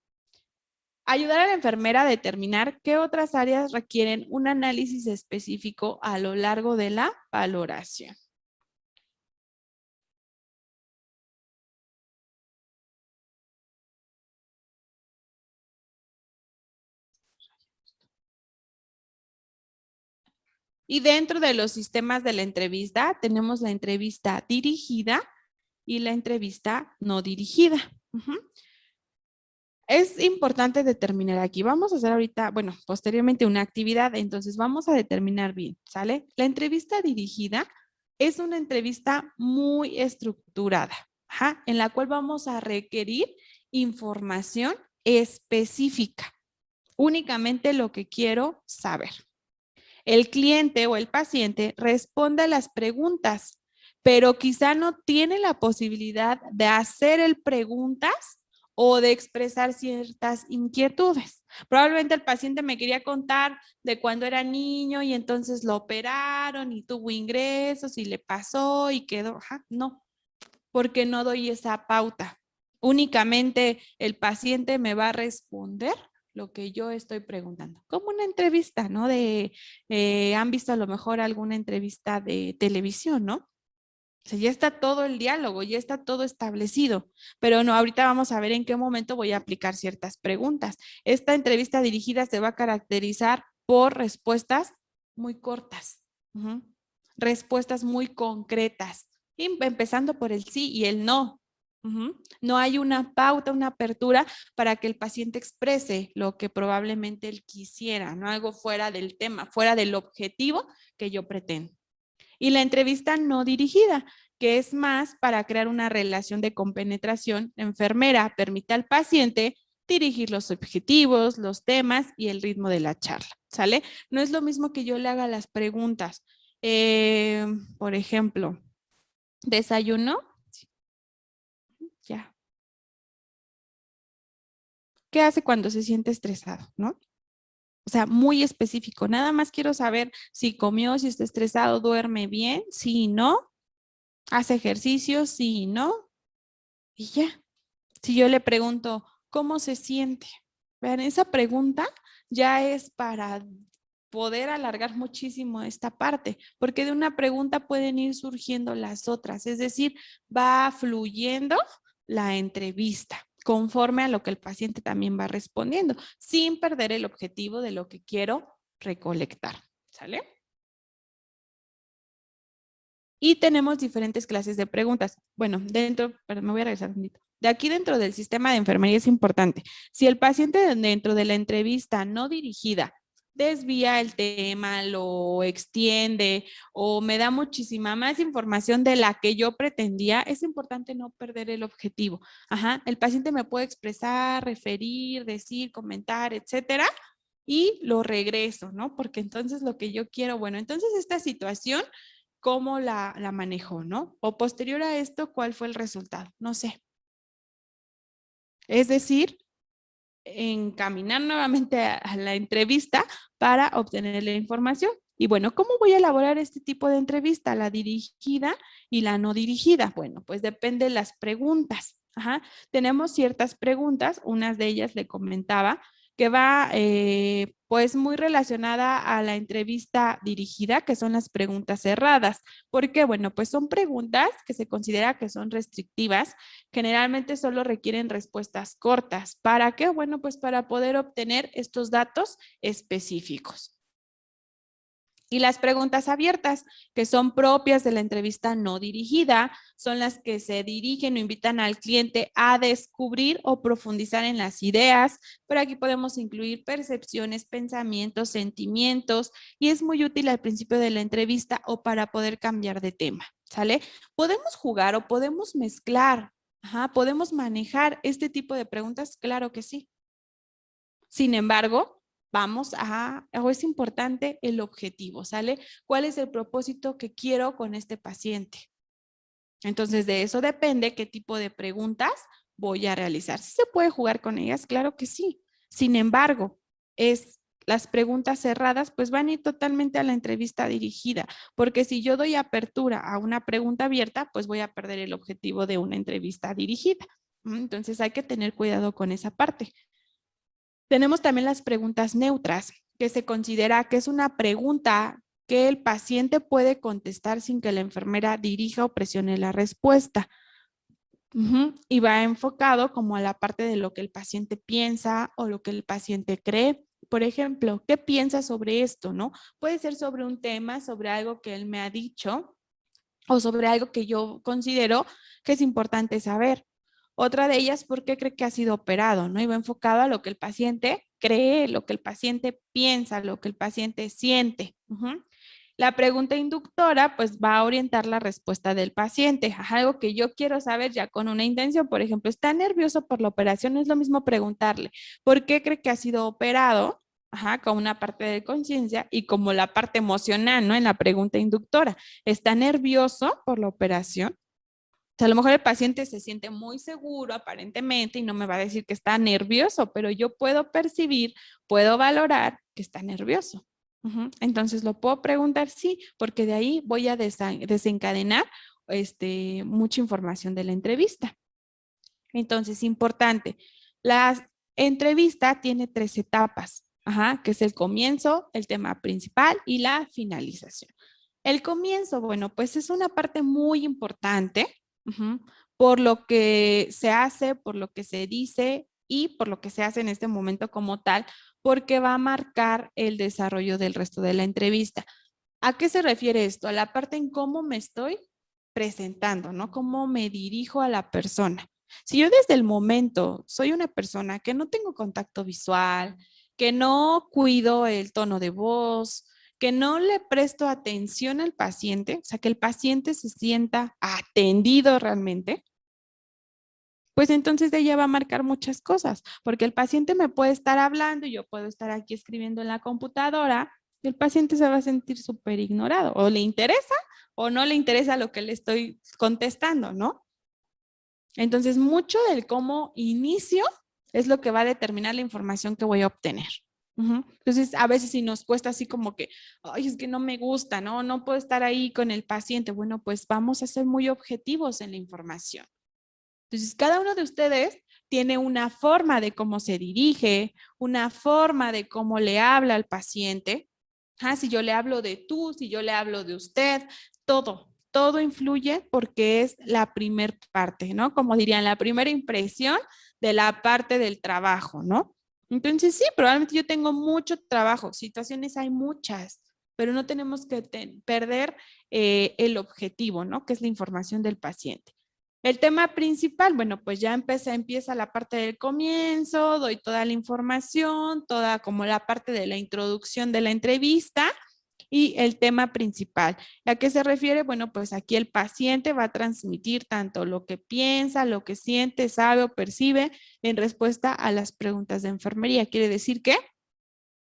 Ayudar a la enfermera a determinar qué otras áreas requieren un análisis específico a lo largo de la valoración. Y dentro de los sistemas de la entrevista, tenemos la entrevista dirigida y la entrevista no dirigida. Es importante determinar aquí. Vamos a hacer ahorita, bueno, posteriormente una actividad, entonces vamos a determinar bien, ¿sale? La entrevista dirigida es una entrevista muy estructurada, en la cual vamos a requerir información específica, únicamente lo que quiero saber. El cliente o el paciente responde a las preguntas, pero quizá no tiene la posibilidad de hacer preguntas o de expresar ciertas inquietudes. Probablemente el paciente me quería contar de cuando era niño y entonces lo operaron y tuvo ingresos y le pasó y quedó. No, porque no doy esa pauta. Únicamente el paciente me va a responder lo que yo estoy preguntando. Como una entrevista, ¿no? Han visto a lo mejor alguna entrevista de televisión, ¿no? O sea, ya está todo el diálogo, ya está todo establecido, pero no, ahorita vamos a ver en qué momento voy a aplicar ciertas preguntas. Esta entrevista dirigida se va a caracterizar por respuestas muy cortas, respuestas muy concretas, empezando por el sí y el no. No hay una pauta, una apertura para que el paciente exprese lo que probablemente él quisiera, no algo fuera del tema, fuera del objetivo que yo pretendo. Y la entrevista no dirigida, que es más para crear una relación de compenetración enfermera, permite al paciente dirigir los objetivos, los temas y el ritmo de la charla, ¿sale? No es lo mismo que yo le haga las preguntas. Por ejemplo, ¿desayunó? Ya. ¿Qué hace cuando se siente estresado, no? O sea, muy específico. Nada más quiero saber si comió, si está estresado, duerme bien, si no, hace ejercicio, si no, y ya. Si yo le pregunto, ¿cómo se siente? Vean, esa pregunta ya es para poder alargar muchísimo esta parte, porque de una pregunta pueden ir surgiendo las otras, es decir, va fluyendo la entrevista conforme a lo que el paciente también va respondiendo, sin perder el objetivo de lo que quiero recolectar, ¿sale? Y tenemos diferentes clases de preguntas. Bueno, pero me voy a regresar un poquito. De aquí dentro del sistema de enfermería es importante. Si el paciente dentro de la entrevista no dirigida desvía el tema, lo extiende o me da muchísima más información de la que yo pretendía, es importante no perder el objetivo. Ajá, el paciente me puede expresar, referir, decir, comentar, etcétera, y lo regreso, ¿no? Porque entonces lo que yo quiero, bueno, entonces esta situación, ¿cómo la manejo, no? O posterior a esto, ¿cuál fue el resultado? No sé. Es decir, encaminar nuevamente a la entrevista para obtener la información. Y bueno, ¿cómo voy a elaborar este tipo de entrevista? La dirigida y la no dirigida. Bueno, pues depende de las preguntas. Ajá. Tenemos ciertas preguntas, unas de ellas le comentaba, que va pues muy relacionada a la entrevista dirigida, que son las preguntas cerradas. ¿Por qué? Bueno, pues son preguntas que se considera que son restrictivas. Generalmente solo requieren respuestas cortas. ¿Para qué? Bueno, pues para poder obtener estos datos específicos. Y las preguntas abiertas, que son propias de la entrevista no dirigida, son las que se dirigen o invitan al cliente a descubrir o profundizar en las ideas, pero aquí podemos incluir percepciones, pensamientos, sentimientos, y es muy útil al principio de la entrevista o para poder cambiar de tema, ¿sale? Podemos jugar o podemos mezclar, ajá, podemos manejar este tipo de preguntas, claro que sí. Sin embargo, o es importante el objetivo, ¿sale? ¿Cuál es el propósito que quiero con este paciente? Entonces, de eso depende qué tipo de preguntas voy a realizar. ¿Sí se puede jugar con ellas? Claro que sí. Sin embargo, las preguntas cerradas, pues van a ir totalmente a la entrevista dirigida, porque si yo doy apertura a una pregunta abierta, pues voy a perder el objetivo de una entrevista dirigida. Entonces, hay que tener cuidado con esa parte. Tenemos también las preguntas neutras, que se considera que es una pregunta que el paciente puede contestar sin que la enfermera dirija o presione la respuesta. Y va enfocado como a la parte de lo que el paciente piensa o lo que el paciente cree. Por ejemplo, ¿qué piensa sobre esto, no? Puede ser sobre un tema, sobre algo que él me ha dicho o sobre algo que yo considero que es importante saber. Otra de ellas, ¿por qué cree que ha sido operado? ¿No? Y va enfocado a lo que el paciente cree, lo que el paciente piensa, lo que el paciente siente. La pregunta inductora, pues va a orientar la respuesta del paciente. Algo que yo quiero saber ya con una intención, por ejemplo, ¿está nervioso por la operación? No es lo mismo preguntarle, ¿por qué cree que ha sido operado? Con una parte de conciencia y como la parte emocional, ¿no? En la pregunta inductora, ¿está nervioso por la operación? O sea, a lo mejor el paciente se siente muy seguro aparentemente y no me va a decir que está nervioso, pero yo puedo percibir, puedo valorar que está nervioso. Entonces lo puedo preguntar, sí, porque de ahí voy a desencadenar mucha información de la entrevista. Entonces, importante, la entrevista tiene 3 etapas, que es el comienzo, el tema principal y la finalización. El comienzo, bueno, pues es una parte muy importante por lo que se hace, por lo que se dice y por lo que se hace en este momento como tal, porque va a marcar el desarrollo del resto de la entrevista. ¿A qué se refiere esto? A la parte en cómo me estoy presentando, ¿no? Cómo me dirijo a la persona. Si yo desde el momento soy una persona que no tengo contacto visual, que no cuido el tono de voz, que no le presto atención al paciente, o sea, que el paciente se sienta atendido realmente, pues entonces de ella va a marcar muchas cosas, porque el paciente me puede estar hablando y yo puedo estar aquí escribiendo en la computadora y el paciente se va a sentir súper ignorado, o le interesa o no le interesa lo que le estoy contestando, ¿no? Entonces, mucho del cómo inicio es lo que va a determinar la información que voy a obtener. Entonces, a veces si nos cuesta así como que, ay, es que no me gusta, ¿no? No puedo estar ahí con el paciente. Bueno, pues vamos a ser muy objetivos en la información. Entonces, cada uno de ustedes tiene una forma de cómo se dirige, una forma de cómo le habla al paciente. Si yo le hablo de tú, si yo le hablo de usted, todo influye porque es la primer parte, ¿no? Como dirían, la primera impresión de la parte del trabajo, ¿no? Entonces, sí, probablemente yo tengo mucho trabajo, situaciones hay muchas, pero no tenemos que perder el objetivo, ¿no? Que es la información del paciente. El tema principal, bueno, pues ya empieza la parte del comienzo, doy toda la información, toda como la parte de la introducción de la entrevista y el tema principal. ¿A qué se refiere? Bueno, pues aquí el paciente va a transmitir tanto lo que piensa, lo que siente, sabe o percibe en respuesta a las preguntas de enfermería. Quiere decir que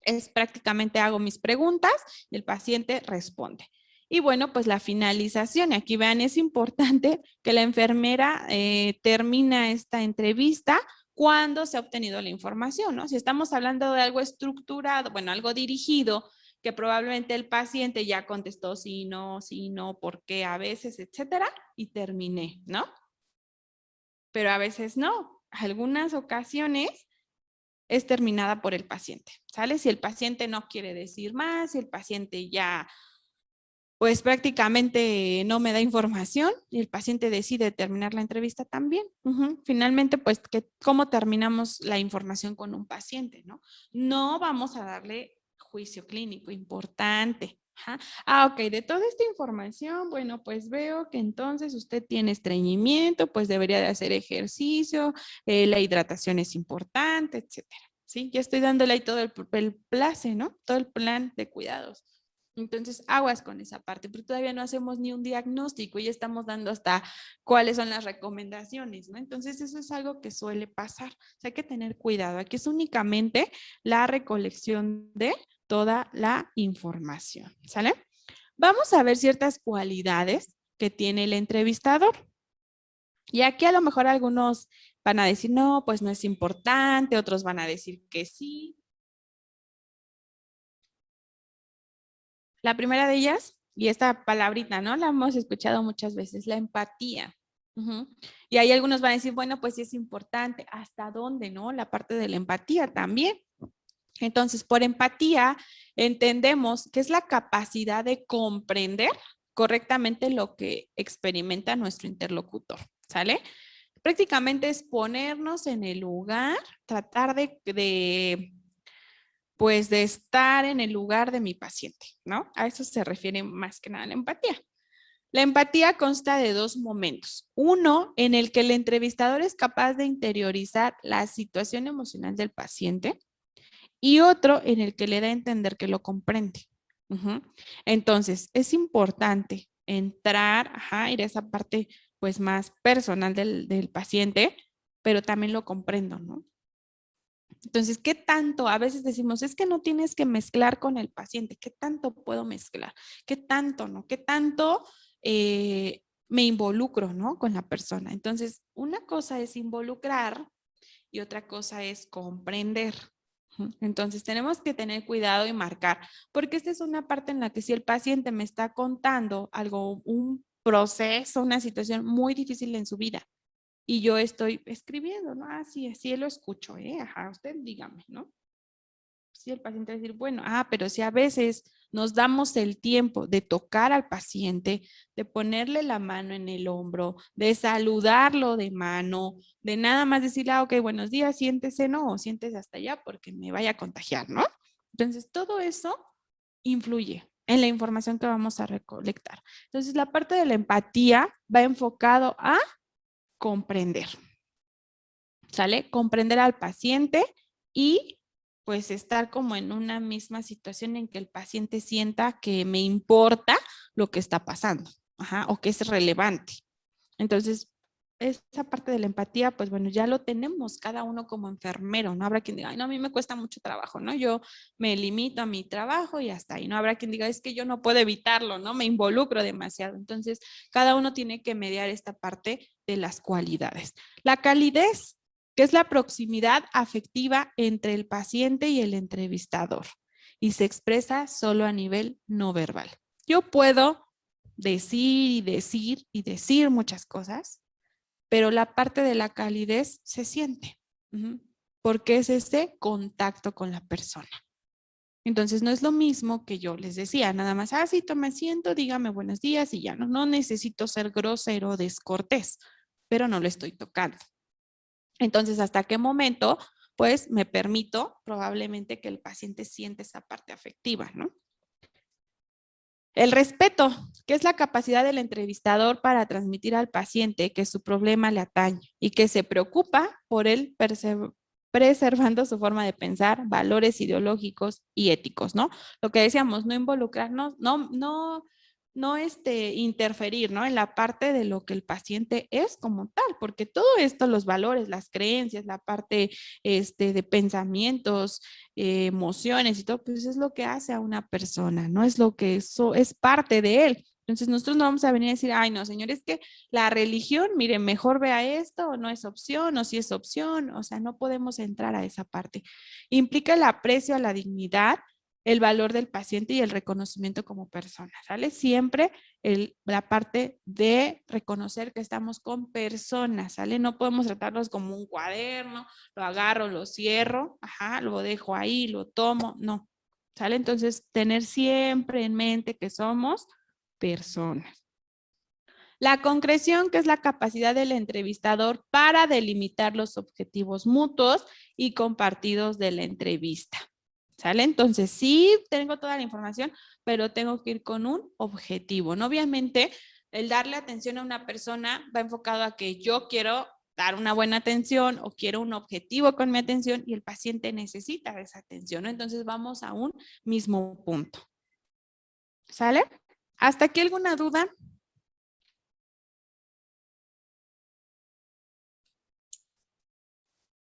es prácticamente hago mis preguntas y el paciente responde. Y bueno, pues la finalización. Aquí vean, es importante que la enfermera termina esta entrevista cuando se ha obtenido la información, ¿no? Si estamos hablando de algo estructurado, bueno, algo dirigido, que probablemente el paciente ya contestó sí, no, por qué, a veces, etcétera, y terminé, ¿no? Pero a veces no. Algunas ocasiones es terminada por el paciente, ¿sale? Si el paciente no quiere decir más, si el paciente ya, pues prácticamente no me da información y el paciente decide terminar la entrevista también. Finalmente, pues, ¿cómo terminamos la información con un paciente, no? No vamos a darle juicio clínico, importante. Ok, de toda esta información, bueno, pues veo que entonces usted tiene estreñimiento, pues debería de hacer ejercicio, la hidratación es importante, etcétera. ¿Sí? Ya estoy dándole ahí todo el place, ¿no? Todo el plan de cuidados. Entonces, aguas con esa parte, pero todavía no hacemos ni un diagnóstico y ya estamos dando hasta cuáles son las recomendaciones, ¿no? Entonces, eso es algo que suele pasar. O sea, hay que tener cuidado. Aquí es únicamente la recolección de toda la información, ¿sale? Vamos a ver ciertas cualidades que tiene el entrevistador. Y aquí a lo mejor algunos van a decir, no, pues no es importante, otros van a decir que sí. La primera de ellas, y esta palabrita, ¿no? La hemos escuchado muchas veces, la empatía. Y ahí algunos van a decir, bueno, pues sí es importante. ¿Hasta dónde, no? La parte de la empatía también. Entonces, por empatía entendemos que es la capacidad de comprender correctamente lo que experimenta nuestro interlocutor, ¿sale? Prácticamente es ponernos en el lugar, tratar pues de estar en el lugar de mi paciente, ¿no? A eso se refiere más que nada la empatía. La empatía consta de dos momentos. Uno, en el que el entrevistador es capaz de interiorizar la situación emocional del paciente y otro en el que le da a entender que lo comprende. Entonces, es importante entrar, ir a esa parte pues más personal del paciente, pero también lo comprendo, ¿no? Entonces, ¿qué tanto? A veces decimos, es que no tienes que mezclar con el paciente. ¿Qué tanto puedo mezclar? ¿Qué tanto, no? ¿Qué tanto me involucro, no? Con la persona. Entonces, una cosa es involucrar y otra cosa es comprender. Entonces, tenemos que tener cuidado y marcar, porque esta es una parte en la que si el paciente me está contando algo, un proceso, una situación muy difícil en su vida, y yo estoy escribiendo, ¿no? Así lo escucho, ¿eh? Ajá, usted dígame, ¿no? Sí, el paciente va a decir, bueno, pero si a veces nos damos el tiempo de tocar al paciente, de ponerle la mano en el hombro, de saludarlo de mano, de nada más decirle, ok, buenos días, siéntese, no, o siéntese hasta allá porque me vaya a contagiar, ¿no? Entonces, todo eso influye en la información que vamos a recolectar. Entonces, la parte de la empatía va enfocado a comprender, ¿sale? Comprender al paciente y pues estar como en una misma situación en que el paciente sienta que me importa lo que está pasando, o que es relevante. Entonces, esa parte de la empatía, pues bueno, ya lo tenemos cada uno como enfermero, no habrá quien diga, ay, no, a mí me cuesta mucho trabajo, ¿no? Yo me limito a mi trabajo y hasta ahí, no habrá quien diga, es que yo no puedo evitarlo, ¿no? Me involucro demasiado. Entonces, cada uno tiene que mediar esta parte de las cualidades. La calidez, que es la proximidad afectiva entre el paciente y el entrevistador y se expresa solo a nivel no verbal. Yo puedo decir y decir y decir muchas cosas, pero la parte de la calidez se siente, porque es ese contacto con la persona. Entonces, no es lo mismo que yo les decía, nada más, sí, tome asiento, dígame buenos días y ya, no necesito ser grosero o descortés, pero no lo estoy tocando. Entonces, ¿hasta qué momento? Pues me permito probablemente que el paciente siente esa parte afectiva, ¿no? El respeto, que es la capacidad del entrevistador para transmitir al paciente que su problema le atañe y que se preocupa por él preservando su forma de pensar, valores ideológicos y éticos, ¿no? Lo que decíamos, no involucrarnos, no interferir, ¿no? En la parte de lo que el paciente es como tal, porque todo esto, los valores, las creencias, la parte de pensamientos, emociones y todo, pues es lo que hace a una persona, no es lo que eso es parte de él. Entonces nosotros no vamos a venir a decir, ay no, señor, es que la religión, mire, mejor vea esto, o no es opción, o si es opción, o sea, no podemos entrar a esa parte. Implica el aprecio a la dignidad, el valor del paciente y el reconocimiento como persona, ¿sale? Siempre la parte de reconocer que estamos con personas, ¿sale? No podemos tratarlos como un cuaderno, lo agarro, lo cierro, ajá, lo dejo ahí, lo tomo, no, ¿sale? Entonces, tener siempre en mente que somos personas. La concreción, que es la capacidad del entrevistador para delimitar los objetivos mutuos y compartidos de la entrevista. ¿Sale? Entonces, sí tengo toda la información, pero tengo que ir con un objetivo, ¿no? Obviamente, el darle atención a una persona va enfocado a que yo quiero dar una buena atención o quiero un objetivo con mi atención y el paciente necesita esa atención, ¿no? Entonces, vamos a un mismo punto. ¿Sale? ¿Hasta aquí alguna duda?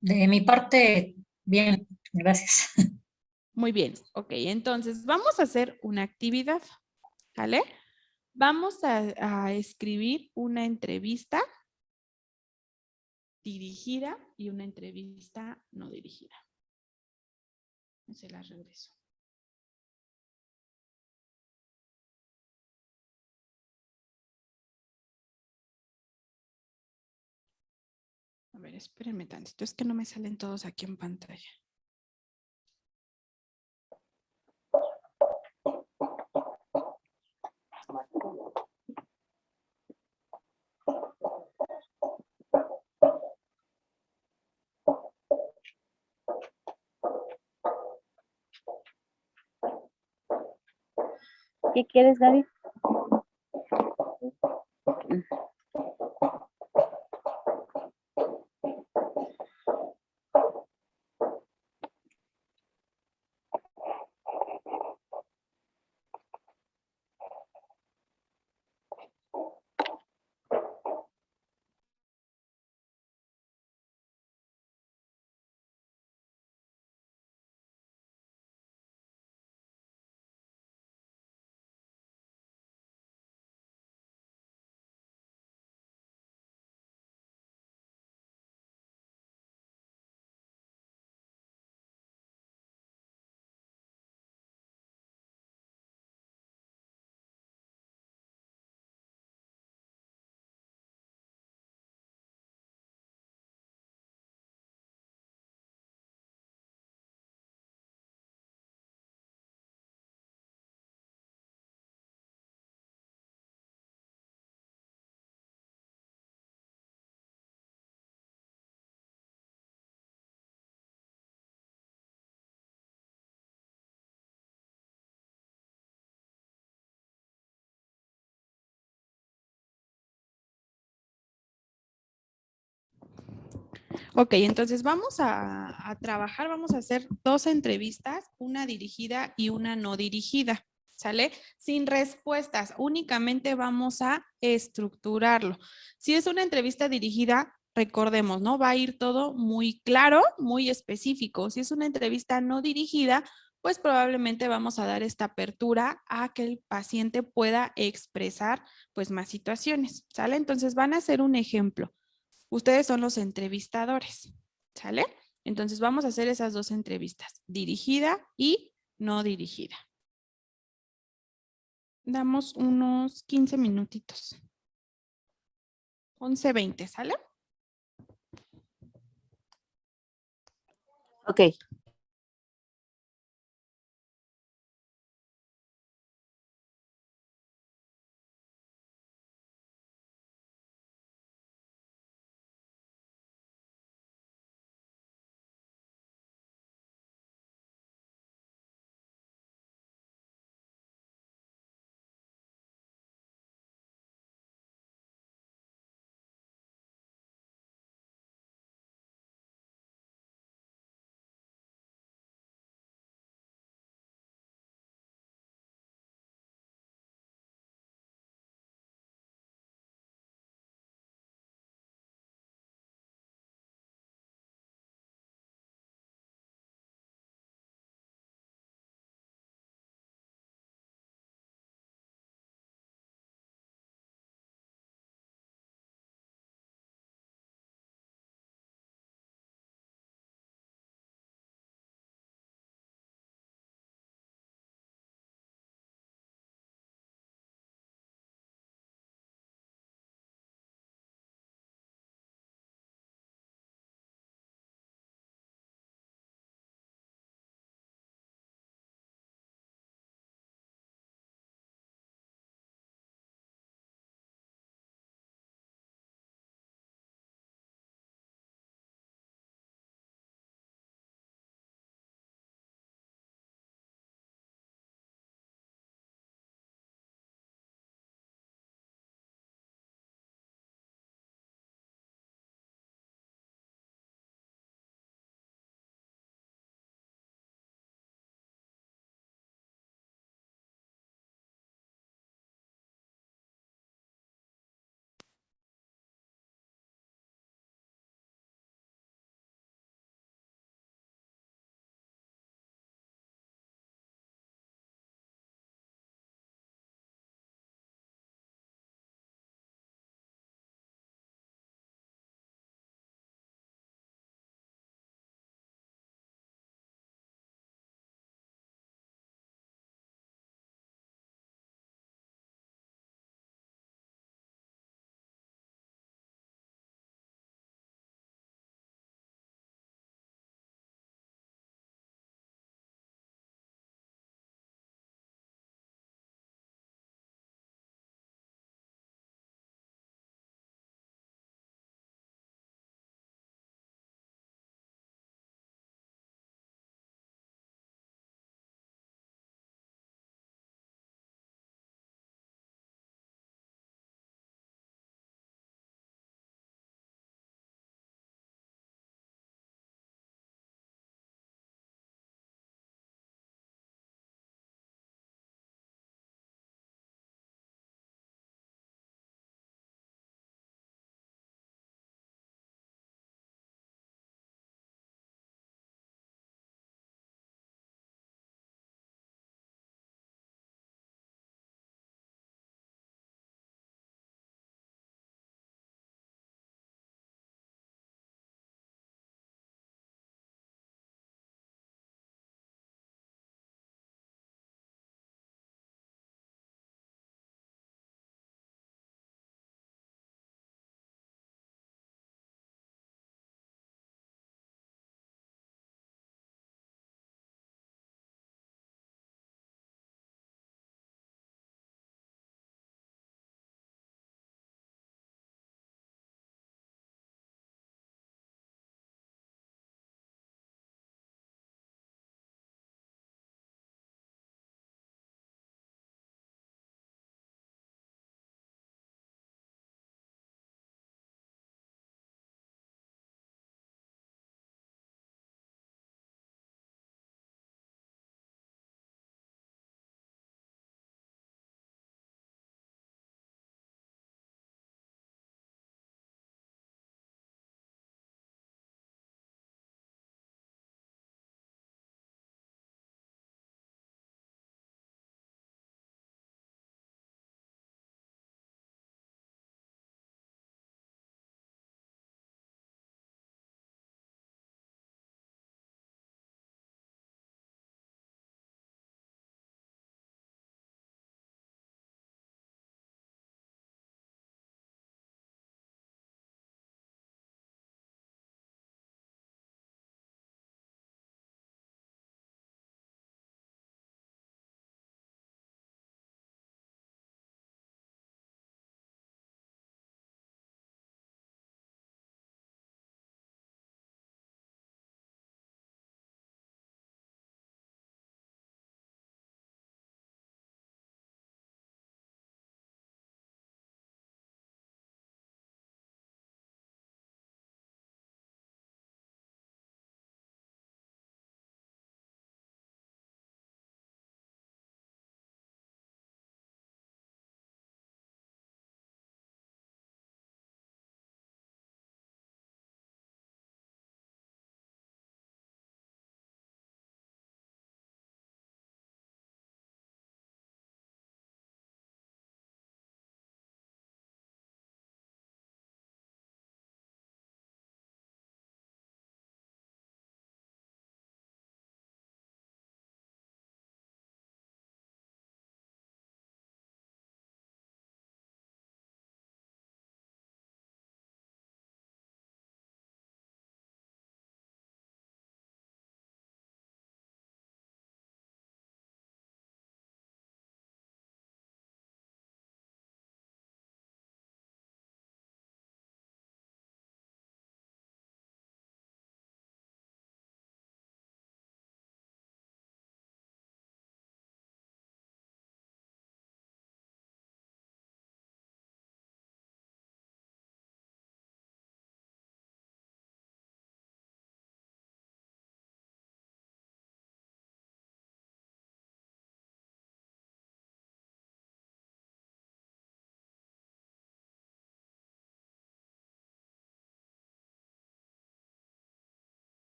De mi parte, bien, gracias. Muy bien, ok, entonces vamos a hacer una actividad, ¿vale? Vamos a escribir una entrevista dirigida y una entrevista no dirigida. Se las regreso. A ver, espérenme tantito, es que no me salen todos aquí en pantalla. ¿Qué quieres, David? Ok, entonces vamos a trabajar, vamos a hacer 2 entrevistas, una dirigida y una no dirigida, ¿sale? Sin respuestas, únicamente vamos a estructurarlo. Si es una entrevista dirigida, recordemos, ¿no? Va a ir todo muy claro, muy específico. Si es una entrevista no dirigida, pues probablemente vamos a dar esta apertura a que el paciente pueda expresar pues más situaciones, ¿sale? Entonces van a hacer un ejemplo. Ustedes son los entrevistadores, ¿sale? Entonces vamos a hacer esas 2 entrevistas, dirigida y no dirigida. Damos unos 15 minutitos. 11:20, ¿sale? Ok.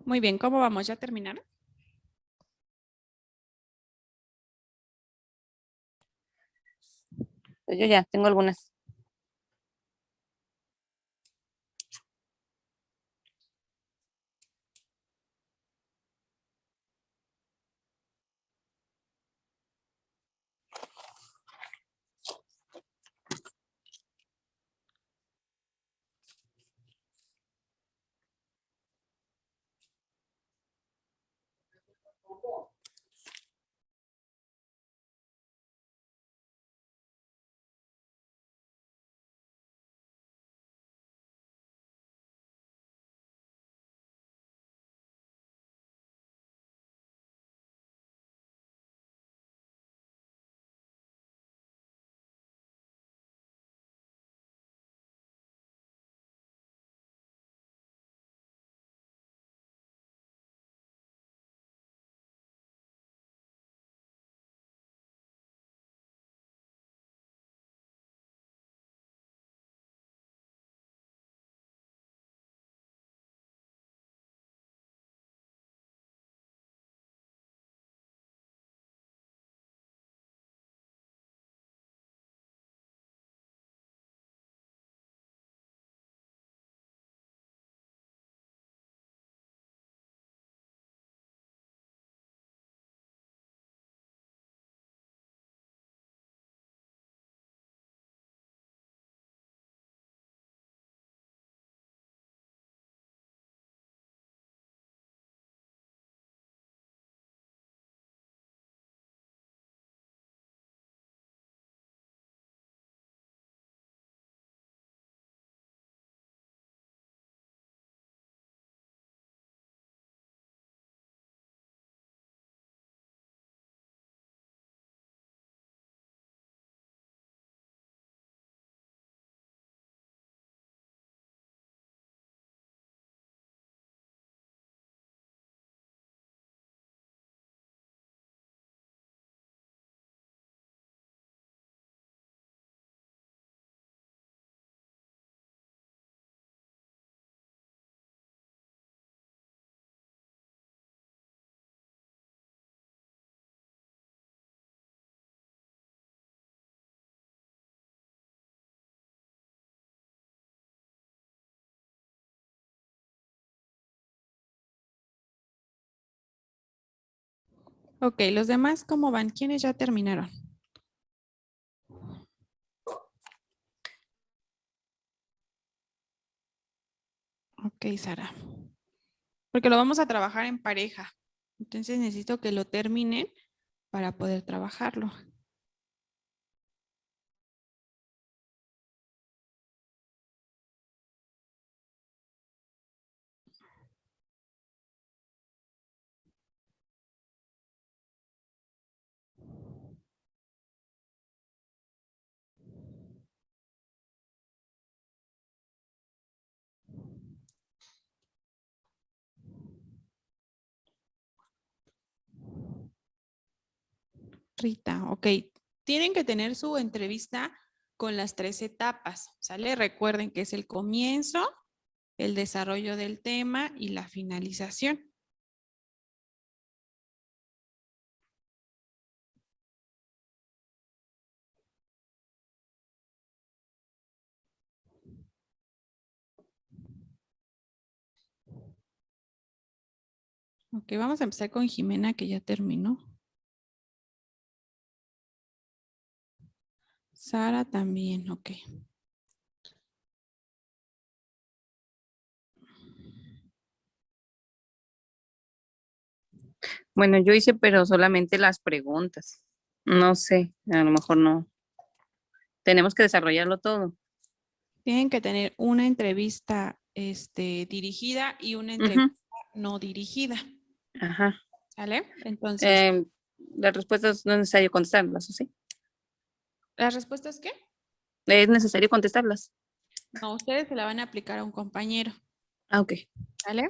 Muy bien, ¿cómo vamos? ¿Ya terminaron? Pues yo ya tengo algunas. Ok, los demás, ¿cómo van? ¿Quiénes ya terminaron? Ok, Sara. Porque lo vamos a trabajar en pareja. Entonces necesito que lo terminen para poder trabajarlo. Rita, ok. Tienen que tener su entrevista con las 3 etapas, ¿sale? Recuerden que es el comienzo, el desarrollo del tema y la finalización. Ok, vamos a empezar con Jimena, que ya terminó. Sara también, ok. Bueno, yo hice, pero solamente las preguntas. No sé, a lo mejor no. Tenemos que desarrollarlo todo. Tienen que tener una entrevista dirigida y una Ujú. entrevista no dirigida, Ajá. ¿sale? Entonces, Las respuestas no es necesario contestarlas, ¿o sí? ¿las respuestas qué? Es necesario contestarlas. No, ustedes se la van a aplicar a un compañero, Ah, ok. ¿sale?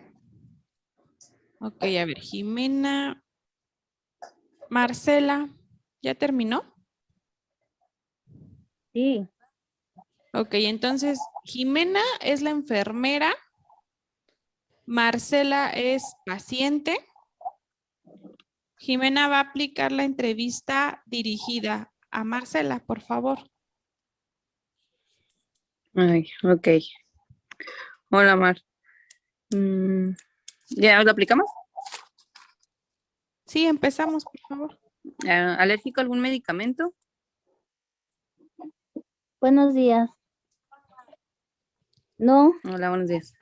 Ok, a ver, Jimena, Marcela, ¿ya terminó? Sí. Ok, entonces Jimena es la enfermera Marcela es paciente. Jimena va a aplicar la entrevista dirigida a Marcela, por favor. Ay, ok. Hola, Mar. ¿Ya lo aplicamos? Sí, empezamos, por favor. ¿Alérgico a algún medicamento? Buenos días. No, Hola, buenos días.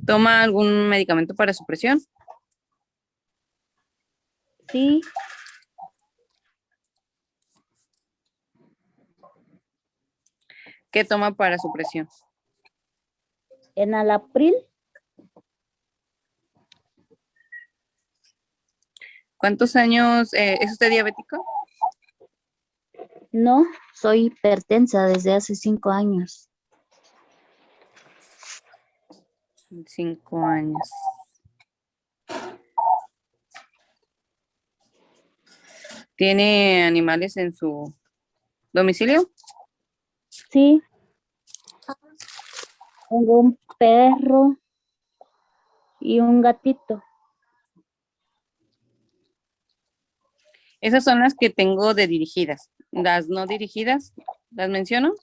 ¿Toma algún medicamento para su presión? sí, ¿Qué toma para su presión? en Alapril, ¿Cuántos años es usted diabético? no, soy hipertensa desde hace 5 años. 5 años. ¿Tiene animales en su domicilio? Sí, tengo un perro y un gatito. Esas son las que tengo de dirigidas. Las no dirigidas, ¿las menciono?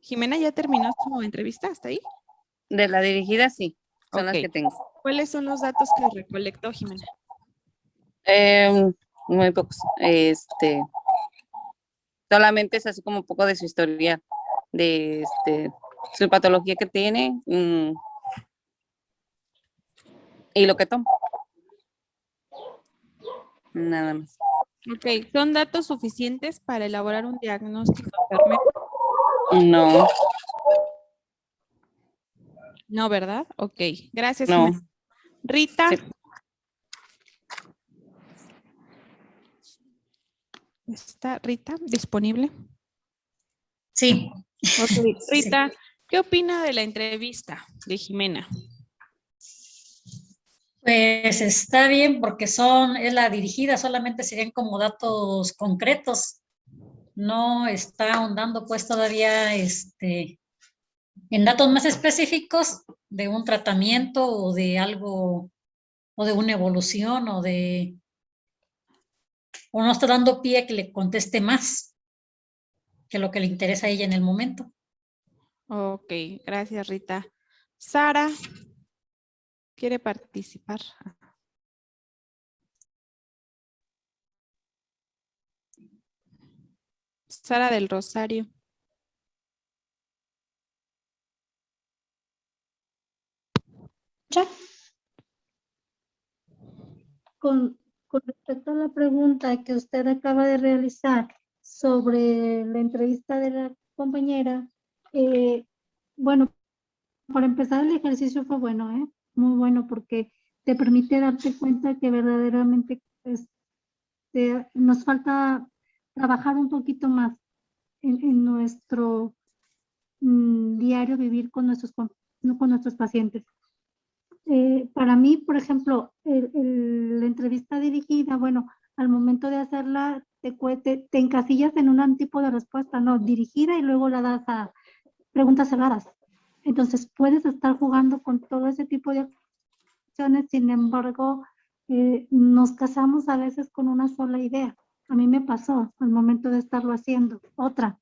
Jimena, ¿ya terminó su entrevista hasta ahí? De la dirigida, sí, son las Ok. que tengo. ¿Cuáles son los datos que recolectó Jimena? Muy pocos. Solamente es así como un poco de su historia, de su patología que tiene y lo que toma. Nada más. Ok, ¿son datos suficientes para elaborar un diagnóstico enfermero? No, No, ¿verdad? Ok, gracias, no. Jimena. Rita. Sí. ¿Está Rita disponible? Sí. Ok, Sí. Rita, ¿qué opina de la entrevista de Jimena? Pues está bien porque es la dirigida, solamente serían como datos concretos. No está ahondando pues todavía en datos más específicos de un tratamiento o de algo, o de una evolución o no está dando pie a que le conteste más que lo que le interesa a ella en el momento. Ok, gracias, Rita. Sara, ¿quiere participar? Sara del Rosario. Ya. Con respecto a la pregunta que usted acaba de realizar sobre la entrevista de la compañera, bueno, para empezar el ejercicio fue bueno, muy bueno porque te permite darte cuenta que verdaderamente nos falta trabajar un poquito más en nuestro diario vivir con con nuestros pacientes. Para mí, por ejemplo, la entrevista dirigida, bueno, al momento de hacerla, te encasillas en un tipo de respuesta, no, dirigida y luego la das a preguntas cerradas. Entonces, puedes estar jugando con todo ese tipo de acciones, sin embargo, nos casamos a veces con una sola idea. A mí me pasó al momento de estarlo haciendo. Otra,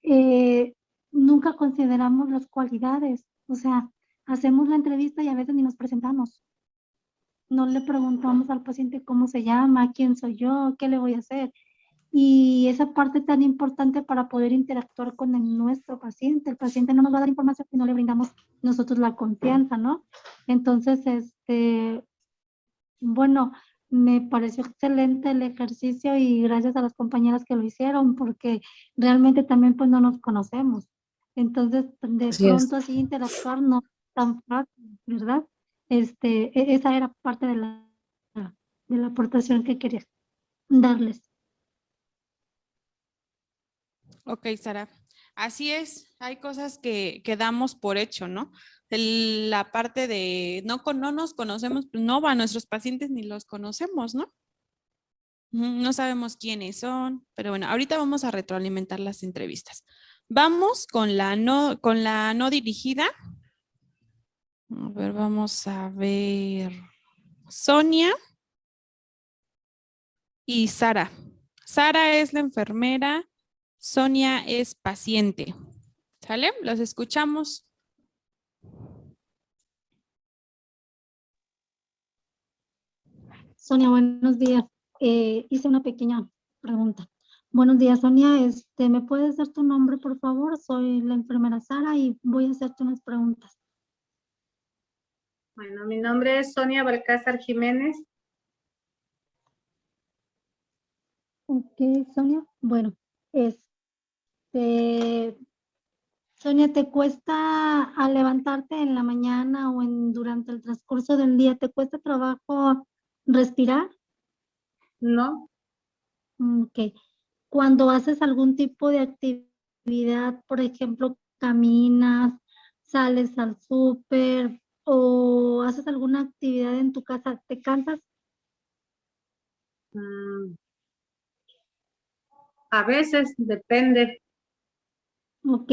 eh, nunca consideramos las cualidades, o sea, hacemos la entrevista y a veces ni nos presentamos. No le preguntamos al paciente cómo se llama, quién soy yo, qué le voy a hacer. Y esa parte tan importante para poder interactuar con nuestro paciente. El paciente no nos va a dar información si no le brindamos nosotros la confianza, ¿no? Entonces, bueno, me pareció excelente el ejercicio y gracias a las compañeras que lo hicieron, porque realmente también pues no nos conocemos. Entonces, de Así es. pronto así interactuar no es tan fácil, ¿verdad? Esa era parte de la aportación que quería darles. Ok, Sara. Así es, hay cosas que damos por hecho, ¿no? la parte de no nos conocemos, pues no, a nuestros pacientes ni los conocemos, ¿no? No sabemos quiénes son, pero bueno, ahorita vamos a retroalimentar las entrevistas. Vamos con la no dirigida. A ver, vamos a ver. Sonia y Sara. Sara es la enfermera, Sonia es paciente. ¿Sale? Los escuchamos. Sonia, buenos días. Hice una pequeña pregunta. Buenos días, Sonia. ¿Me puedes dar tu nombre, por favor? Soy la enfermera Sara y voy a hacerte unas preguntas. Bueno, mi nombre es Sonia Balcázar Jiménez. Ok, Sonia. Bueno, Sonia, ¿te cuesta al levantarte en la mañana o durante el transcurso del día, te cuesta trabajo respirar? No, Ok. Cuando haces algún tipo de actividad, por ejemplo, caminas, sales al súper o haces alguna actividad en tu casa, ¿te cansas? mm, a veces depende. Ok.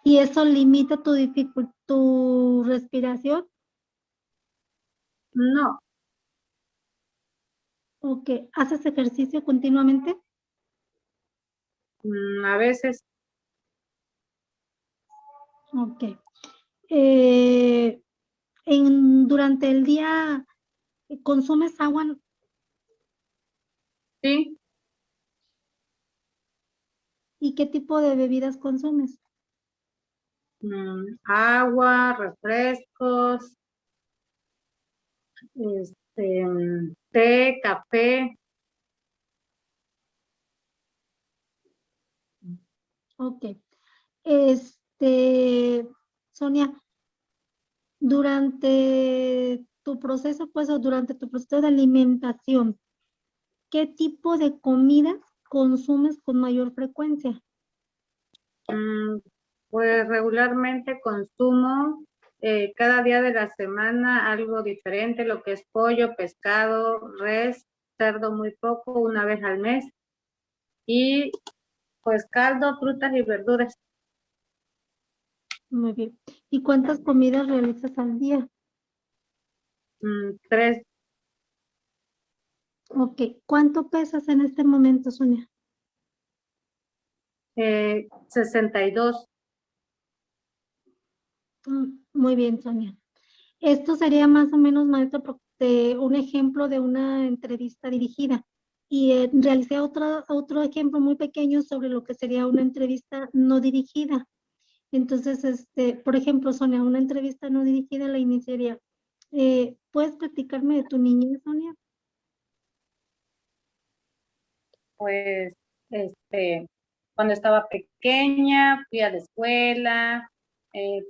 ¿Y eso limita tu respiración? No, Ok. ¿Haces ejercicio continuamente? a veces Ok. Durante el día, ¿consumes agua? sí, ¿Y qué tipo de bebidas consumes? agua, refrescos, té, café. Ok. Sonia, durante tu proceso, pues, o durante tu proceso de alimentación, ¿qué tipo de comidas consumes con mayor frecuencia? Mm, pues regularmente consumo cada día de la semana algo diferente, lo que es pollo, pescado, res, cerdo muy poco, una vez al mes. Y pues caldo, frutas y verduras. Muy bien. ¿Y cuántas comidas realizas al día? 3, Ok. ¿Cuánto pesas en este momento, Sonia? 62. Muy bien, Sonia. Esto sería más o menos, maestro, un ejemplo de una entrevista dirigida. Y realicé otro ejemplo muy pequeño sobre lo que sería una entrevista no dirigida. Entonces, por ejemplo, Sonia, una entrevista no dirigida la iniciaría. ¿Puedes platicarme de tu niñez, Sonia? Pues, cuando estaba pequeña, fui a la escuela,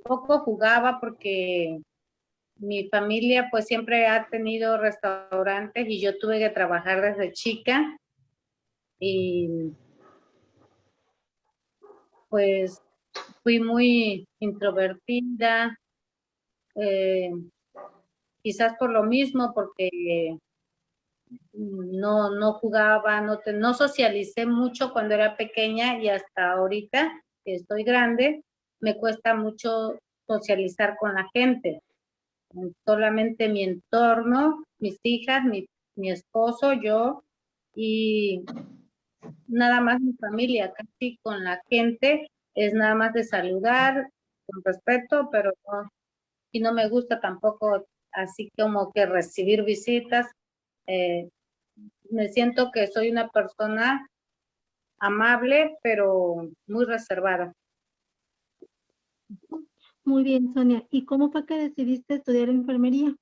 poco jugaba porque mi familia pues siempre ha tenido restaurantes y yo tuve que trabajar desde chica y pues fui muy introvertida, eh, quizás por lo mismo, porque no jugaba, no socialicé mucho cuando era pequeña y hasta ahorita que estoy grande, me cuesta mucho socializar con la gente. Solamente mi entorno, mis hijas, mi esposo, yo y nada más mi familia, casi con la gente es nada más de saludar con respeto, pero no, y no me gusta tampoco así como que recibir visitas. eh, Me siento que soy una persona amable, pero muy reservada. Muy bien, Sonia. ¿Y cómo fue que decidiste estudiar enfermería?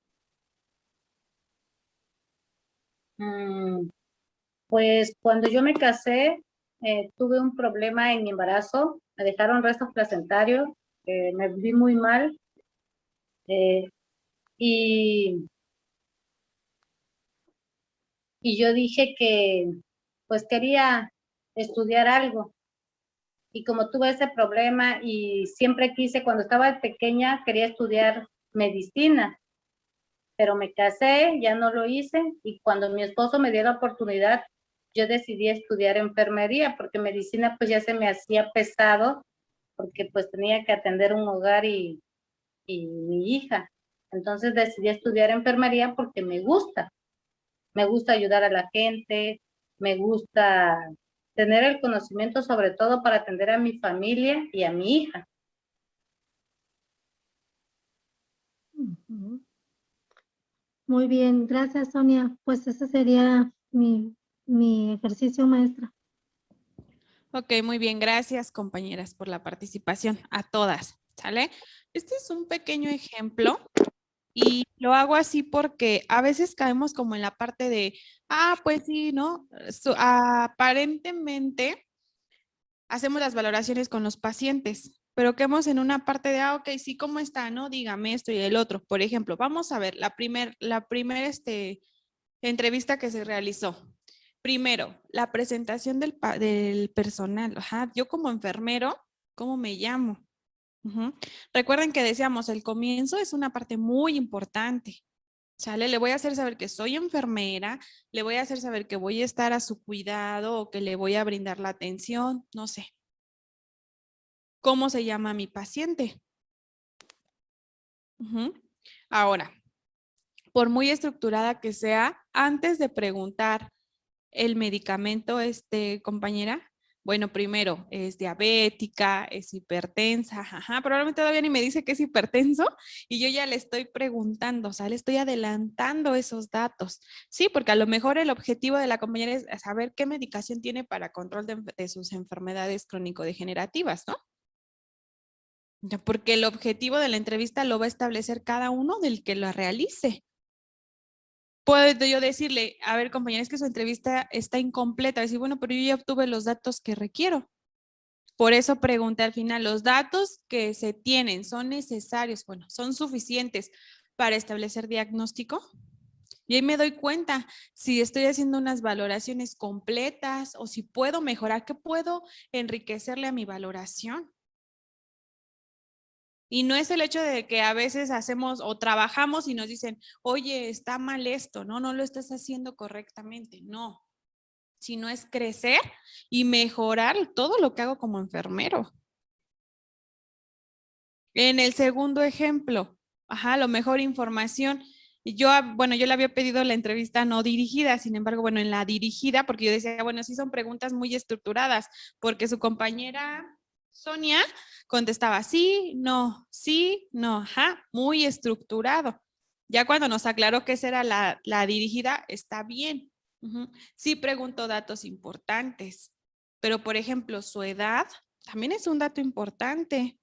Mm, Pues cuando yo me casé, tuve un problema en mi embarazo, me dejaron restos placentarios, me vi muy mal eh, y, y yo dije que pues quería estudiar algo Y como tuve ese problema y siempre quise, cuando estaba pequeña, quería estudiar medicina, pero me casé, ya no lo hice, y cuando mi esposo me dio la oportunidad, yo decidí estudiar enfermería, porque medicina pues ya se me hacía pesado, porque pues tenía que atender un hogar y mi hija. Entonces decidí estudiar enfermería porque me gusta ayudar a la gente, me gusta tener el conocimiento sobre todo para atender a mi familia y a mi hija. Ujú. Muy bien, gracias, Sonia. Pues ese sería mi ejercicio, maestra. Ok, muy bien. Gracias, compañeras, por la participación. A todas, ¿sale? Este es un pequeño ejemplo y lo hago así porque a veces caemos como en la parte de, pues sí, ¿no? Aparentemente hacemos las valoraciones con los pacientes, pero quedamos en una parte de, ok, sí, ¿cómo está? No, dígame esto y el otro. Por ejemplo, vamos a ver la primer entrevista que se realizó. Primero, la presentación del personal. Ajá, yo como enfermero, ¿cómo me llamo? Ujú. Recuerden que decíamos, el comienzo es una parte muy importante. ¿Sale? Le voy a hacer saber que soy enfermera, le voy a hacer saber que voy a estar a su cuidado o que le voy a brindar la atención, no sé. ¿Cómo se llama mi paciente? Ujú. Ahora, por muy estructurada que sea, antes de preguntar el medicamento, compañera, bueno, primero, es diabética, es hipertensa, ajá, probablemente todavía ni me dice que es hipertenso y yo ya le estoy preguntando, o sea, le estoy adelantando esos datos. Sí, porque a lo mejor el objetivo de la compañera es saber qué medicación tiene para control de sus enfermedades crónico-degenerativas, ¿no? Ya, porque el objetivo de la entrevista lo va a establecer cada uno del que lo realice. Puedo yo decirle, a ver, compañera, es que su entrevista está incompleta. Decir, bueno, pero yo ya obtuve los datos que requiero. Por eso pregunté al final, ¿los datos que se tienen son necesarios? Bueno, ¿son suficientes para establecer diagnóstico? Y ahí me doy cuenta si estoy haciendo unas valoraciones completas o si puedo mejorar, ¿qué puedo enriquecerle a mi valoración? Y no es el hecho de que a veces hacemos o trabajamos y nos dicen, oye, está mal esto, no, no lo estás haciendo correctamente. No, sino es crecer y mejorar todo lo que hago como enfermero. En el segundo ejemplo, ajá, lo mejor información. Bueno, yo le había pedido la entrevista no dirigida, sin embargo, bueno, en la dirigida, porque yo decía, bueno, sí son preguntas muy estructuradas, porque su compañera Sonia contestaba sí, no, ajá, muy estructurado. Ya cuando nos aclaró que esa era la dirigida, está bien. Ujú. Sí preguntó datos importantes, pero por ejemplo, su edad también es un dato importante.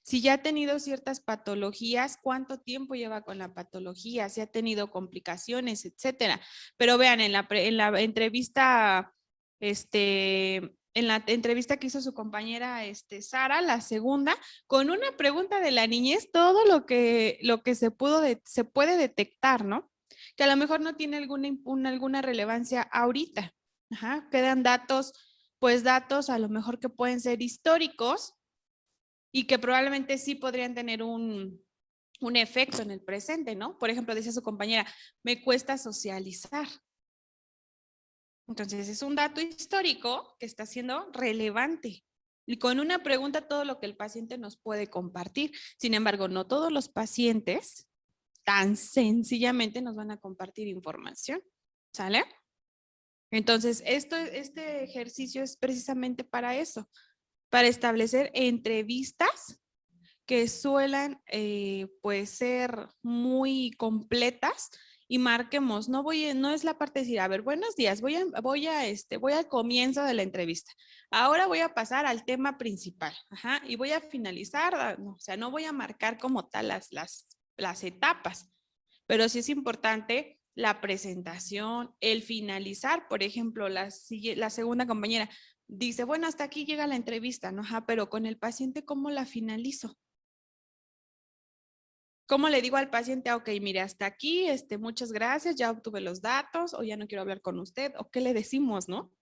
Si ya ha tenido ciertas patologías, cuánto tiempo lleva con la patología, si ha tenido complicaciones, etcétera. Pero vean, en la entrevista, en la entrevista que hizo su compañera, Sara, la segunda, con una pregunta de la niñez, todo lo que se puede detectar, ¿no? Que a lo mejor no tiene alguna relevancia ahorita. Ajá, quedan datos, pues datos a lo mejor que pueden ser históricos, y que probablemente sí podrían tener un efecto en el presente, ¿no? Por ejemplo, decía su compañera, me cuesta socializar. Entonces, es un dato histórico que está siendo relevante. Y con una pregunta todo lo que el paciente nos puede compartir. Sin embargo, no todos los pacientes tan sencillamente nos van a compartir información. ¿Sale? Entonces, este ejercicio es precisamente para eso, para establecer entrevistas que suelen pues ser muy completas y marquemos, no es la parte de decir, a ver, buenos días, voy al comienzo de la entrevista. Ahora voy a pasar al tema principal, ajá, y voy a finalizar, no, o sea, no voy a marcar como tal las etapas, pero sí es importante la presentación, el finalizar, por ejemplo, la segunda compañera dice, bueno, hasta aquí llega la entrevista, ¿no? Ajá, pero con el paciente, ¿cómo la finalizo? ¿Cómo le digo al paciente, ok, mire, hasta aquí, muchas gracias, ya obtuve los datos, o ya no quiero hablar con usted, o qué le decimos, ¿no?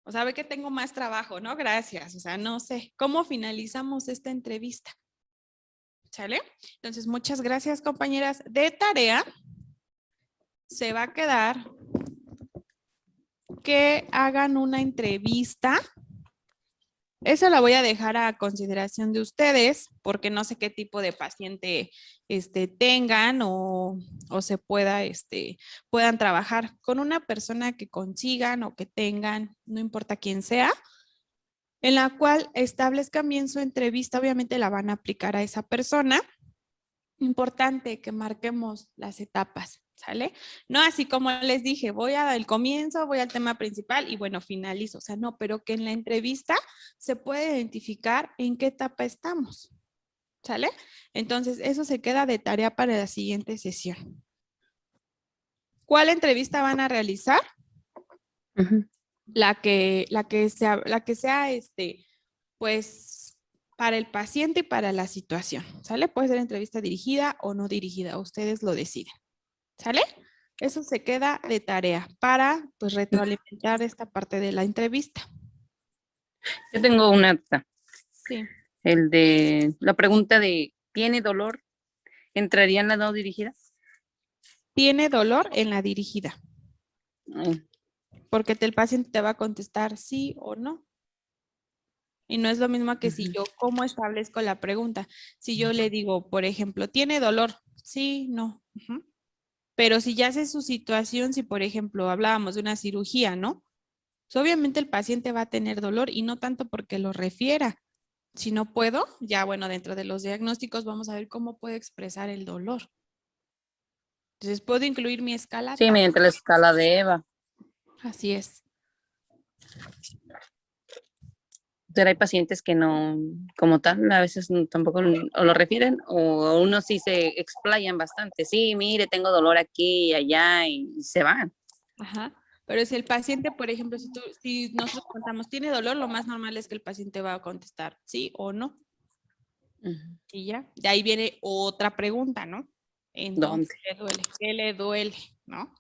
O sea, ve que tengo más trabajo, ¿no? Gracias. O sea, no sé. ¿Cómo finalizamos esta entrevista? ¿Sale? Entonces, muchas gracias, compañeras. De tarea, se va a quedar que hagan una entrevista. Eso la voy a dejar a consideración de ustedes, porque no sé qué tipo de paciente tengan o se pueda, puedan trabajar con una persona que consigan o que tengan, no importa quién sea, en la cual establezcan bien su entrevista. Obviamente la van a aplicar a esa persona. Importante que marquemos las etapas, ¿sale? No así como les dije, voy al comienzo, voy al tema principal y bueno, finalizo. O sea, no, pero que en la entrevista se puede identificar en qué etapa estamos, ¿sale? Entonces, eso se queda de tarea para la siguiente sesión. ¿Cuál entrevista van a realizar? Ujú. La que sea, pues, para el paciente y para la situación, ¿sale? Puede ser entrevista dirigida o no dirigida, ustedes lo deciden, ¿sale? Eso se queda de tarea para, pues, retroalimentar esta parte de la entrevista. Yo tengo una duda. Sí. El de la pregunta de ¿tiene dolor? ¿Entraría en la no dirigida? ¿Tiene dolor en la dirigida? Mm, Porque el paciente te va a contestar sí o no. Y no es lo mismo que si ujú. yo, ¿cómo establezco la pregunta? Si yo le digo, por ejemplo, ¿tiene dolor? Sí, no. Ujú. Pero si ya sé su situación, si por ejemplo hablábamos de una cirugía, ¿no? Pues obviamente el paciente va a tener dolor y no tanto porque lo refiera. Si no puedo, ya bueno, dentro de los diagnósticos vamos a ver cómo puedo expresar el dolor. Entonces, ¿puedo incluir mi escala? Sí, mediante la escala de Eva. Así es. Pero hay pacientes que no, como tal, a veces tampoco o lo refieren o unos sí se explayan bastante. Sí, mire, tengo dolor aquí y allá y se van. Ajá. Pero si el paciente, por ejemplo, si nosotros contamos, tiene dolor, lo más normal es que el paciente va a contestar sí o no. Ujú. Y ya. De ahí viene otra pregunta, ¿no? Entonces, ¿Dónde? ¿qué duele? ¿Qué le duele? ¿No?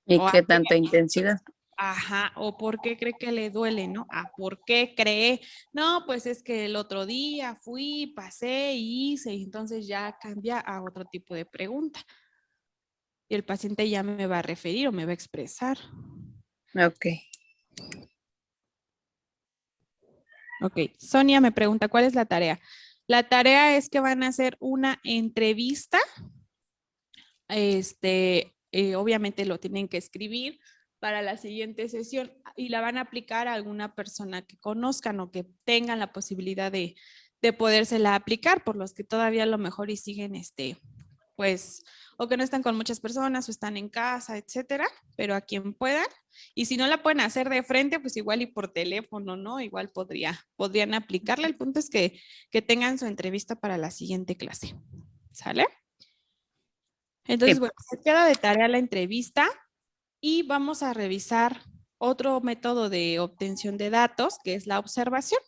¿Y O a qué qué, tanta intensidad? ajá, o por qué cree que le duele, ¿no? ¿Por qué cree? No, pues es que el otro día fui, pasé, hice, y entonces ya cambia a otro tipo de pregunta. Y el paciente ya me va a referir o me va a expresar. Ok. Ok, Sonia me pregunta, ¿cuál es la tarea? La tarea es que van a hacer una entrevista. Obviamente lo tienen que escribir para la siguiente sesión y la van a aplicar a alguna persona que conozcan o que tengan la posibilidad de podérsela aplicar, por los que todavía a lo mejor y siguen, pues, o que no están con muchas personas o están en casa, etcétera, pero a quien puedan. Y si no la pueden hacer de frente, pues igual y por teléfono, ¿no? Igual podrían aplicarla. El punto es que tengan su entrevista para la siguiente clase. ¿Sale? Entonces, Sí. bueno, se queda de tarea la entrevista y vamos a revisar otro método de obtención de datos, que es la observación.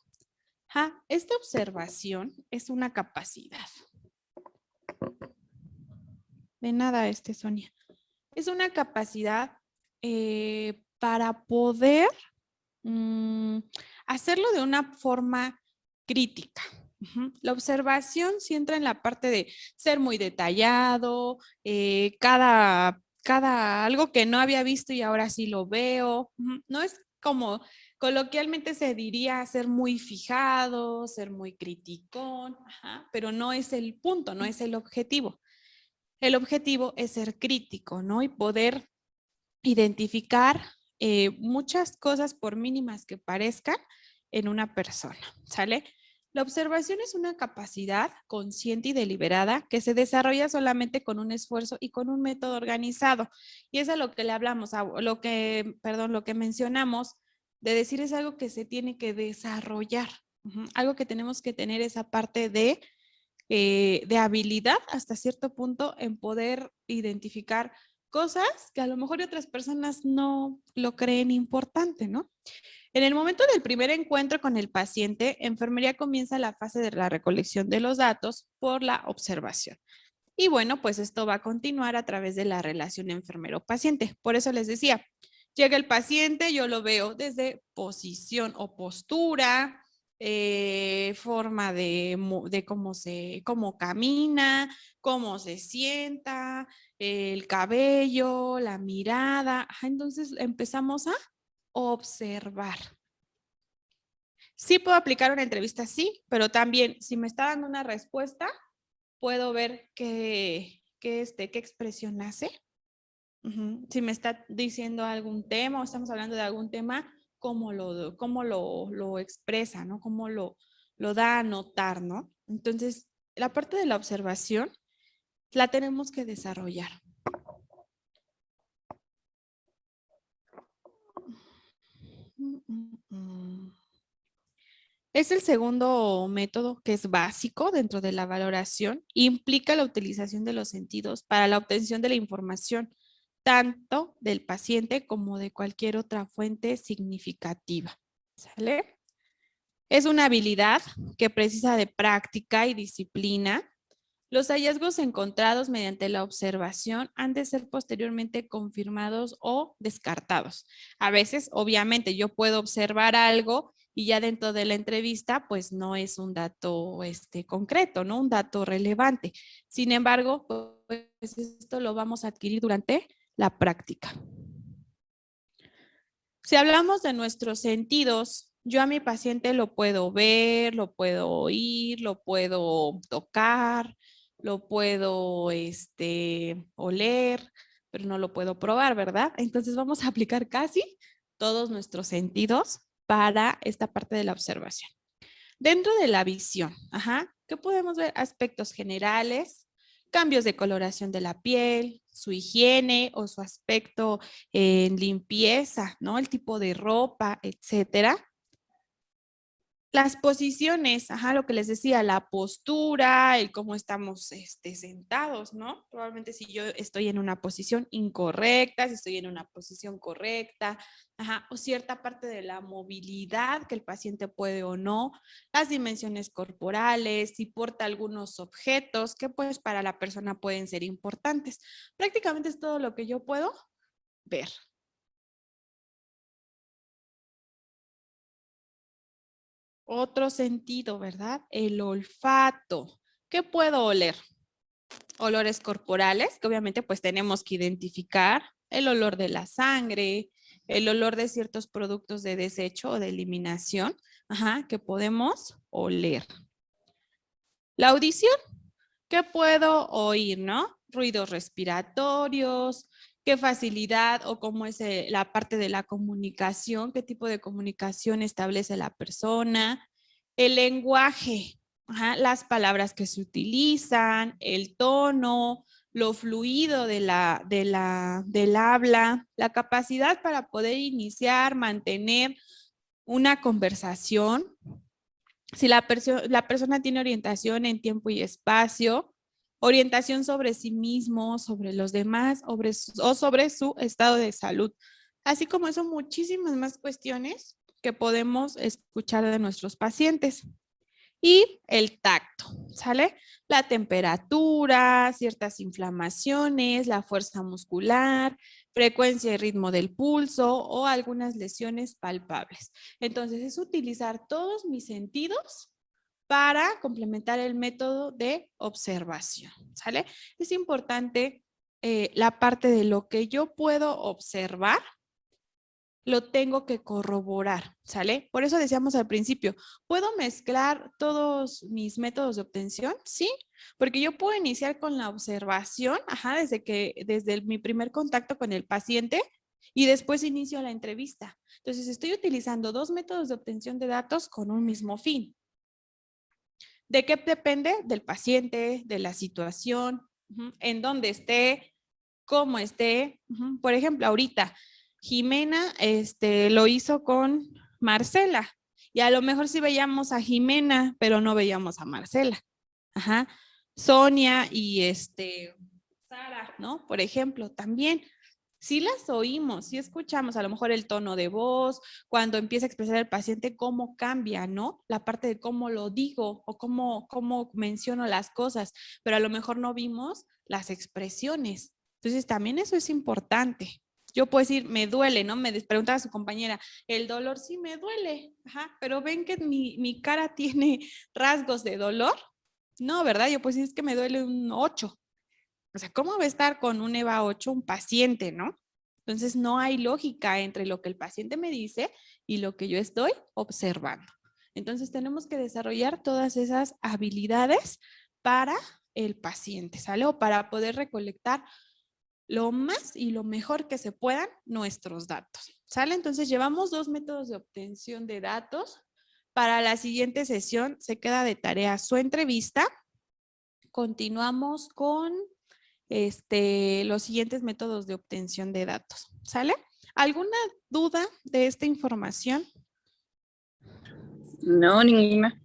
Esta observación es una capacidad. De nada, Sonia. Es una capacidad para poder hacerlo de una forma crítica. La observación sí entra en la parte de ser muy detallado, cada algo que no había visto y ahora sí lo veo. No es como coloquialmente se diría ser muy fijado, ser muy criticón, pero no es el punto, no es el objetivo. El objetivo es ser crítico, ¿no? Y poder identificar muchas cosas por mínimas que parezcan en una persona, ¿sale? La observación es una capacidad consciente y deliberada que se desarrolla solamente con un esfuerzo y con un método organizado. Y es a lo que le hablamos, lo que mencionamos, de decir es algo que se tiene que desarrollar, algo que tenemos que tener esa parte de habilidad hasta cierto punto en poder identificar cosas que a lo mejor otras personas no lo creen importante, ¿no? En el momento del primer encuentro con el paciente, enfermería comienza la fase de la recolección de los datos por la observación. Y bueno, pues esto va a continuar a través de la relación enfermero-paciente. Por eso les decía, Llega el paciente, yo lo veo desde posición o postura, forma de cómo camina, cómo se sienta, el cabello, la mirada. Entonces empezamos a observar. Sí puedo aplicar una entrevista, sí, pero también si me está dando una respuesta, puedo ver qué expresión hace. Si me está diciendo algún tema o estamos hablando de algún tema, cómo lo expresa, ¿no? Cómo lo da a notar, ¿no? Entonces, la parte de la observación la tenemos que desarrollar. Es el segundo método que es básico dentro de la valoración. Implica la utilización de los sentidos para la obtención de la información, tanto del paciente como de cualquier otra fuente significativa. ¿Sale? Es una habilidad que precisa de práctica y disciplina. Los hallazgos encontrados mediante la observación han de ser posteriormente confirmados o descartados. A veces, obviamente, yo puedo observar algo y ya dentro de la entrevista, pues no es un dato concreto, ¿no? Un dato relevante. Sin embargo, pues esto lo vamos a adquirir durante la práctica. Si hablamos de nuestros sentidos, yo a mi paciente lo puedo ver, lo puedo oír, lo puedo tocar, lo puedo oler, pero no lo puedo probar, ¿verdad? Entonces vamos a aplicar casi todos nuestros sentidos para esta parte de la observación. Dentro de la visión, ¿qué podemos ver? Aspectos generales, cambios de coloración de la piel, su higiene o su aspecto en limpieza, ¿no? El tipo de ropa, etcétera. Las posiciones, lo que les decía, la postura, el cómo estamos sentados, ¿no? Probablemente si yo estoy en una posición incorrecta, si estoy en una posición correcta, o cierta parte de la movilidad que el paciente puede o no, las dimensiones corporales, si porta algunos objetos que pues para la persona pueden ser importantes. Prácticamente es todo lo que yo puedo ver. Otro sentido, ¿verdad? El olfato. ¿Qué puedo oler? Olores corporales, que obviamente pues tenemos que identificar. El olor de la sangre, el olor de ciertos productos de desecho o de eliminación, que podemos oler. La audición, ¿qué puedo oír, no? Ruidos respiratorios, qué facilidad o cómo es la parte de la comunicación, qué tipo de comunicación establece la persona. El lenguaje, las palabras que se utilizan, el tono, lo fluido del habla, la capacidad para poder iniciar, mantener una conversación. Si la persona tiene orientación en tiempo y espacio, orientación sobre sí mismo, sobre los demás, o sobre su estado de salud. Así como eso, muchísimas más cuestiones que podemos escuchar de nuestros pacientes. Y el tacto, ¿sale? La temperatura, ciertas inflamaciones, la fuerza muscular, frecuencia y ritmo del pulso o algunas lesiones palpables. Entonces, es utilizar todos mis sentidos para complementar el método de observación, ¿sale? Es importante la parte de lo que yo puedo observar, lo tengo que corroborar, ¿sale? Por eso decíamos al principio, ¿puedo mezclar todos mis métodos de obtención? Sí, porque yo puedo iniciar con la observación, desde mi primer contacto con el paciente y después inicio la entrevista. Entonces, estoy utilizando dos métodos de obtención de datos con un mismo fin. ¿De qué depende? Del paciente, de la situación, en dónde esté, cómo esté. Por ejemplo, ahorita, Jimena lo hizo con Marcela y a lo mejor sí veíamos a Jimena, pero no veíamos a Marcela. Sonia y Sara, ¿no? Por ejemplo, también. Sí las oímos, sí escuchamos a lo mejor el tono de voz, cuando empieza a expresar el paciente cómo cambia, ¿no? La parte de cómo lo digo o cómo menciono las cosas, pero a lo mejor no vimos las expresiones. Entonces también eso es importante, Yo puedo decir, me duele, ¿no? Me preguntaba a su compañera, el dolor sí me duele, ajá, pero ven que mi cara tiene rasgos de dolor. No, ¿verdad? Yo pues es que me duele un 8. O sea, ¿cómo va a estar con un EVA 8 un paciente, no? Entonces, no hay lógica entre lo que el paciente me dice y lo que yo estoy observando. Entonces, tenemos que desarrollar todas esas habilidades para el paciente, ¿sale? O para poder recolectar lo más y lo mejor que se puedan nuestros datos, ¿sale? Entonces, llevamos 2 métodos de obtención de datos. Para la siguiente sesión se queda de tarea su entrevista. Continuamos con los siguientes métodos de obtención de datos, ¿sale? ¿Alguna duda de esta información? No, ninguna.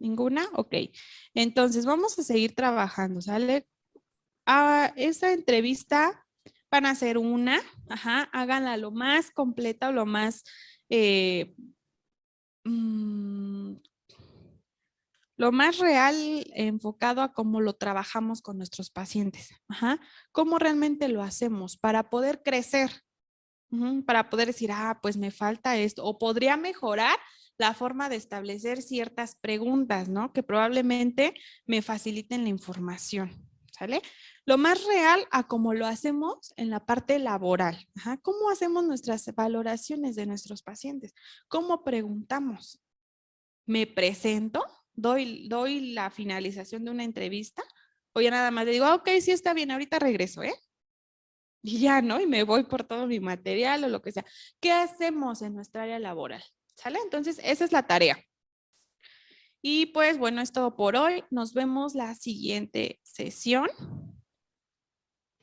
¿Ninguna? Ok. Entonces, vamos a seguir trabajando, ¿sale? Esta entrevista van a ser una, ajá, háganla lo más completa o lo más lo más real enfocado a cómo lo trabajamos con nuestros pacientes. Ajá. Cómo realmente lo hacemos para poder crecer, para poder decir, pues me falta esto, o podría mejorar la forma de establecer ciertas preguntas, ¿no? Que probablemente me faciliten la información, ¿sale? Lo más real a cómo lo hacemos en la parte laboral. Ajá. ¿Cómo hacemos nuestras valoraciones de nuestros pacientes? ¿Cómo preguntamos? ¿Me presento? ¿Doy la finalización de una entrevista? O ya nada más le digo, ok, sí está bien, ahorita regreso, ¿eh? Y ya, ¿no? Y me voy por todo mi material o lo que sea. ¿Qué hacemos en nuestra área laboral? ¿Sale? Entonces, esa es la tarea. Y pues, bueno, es todo por hoy. Nos vemos la siguiente sesión.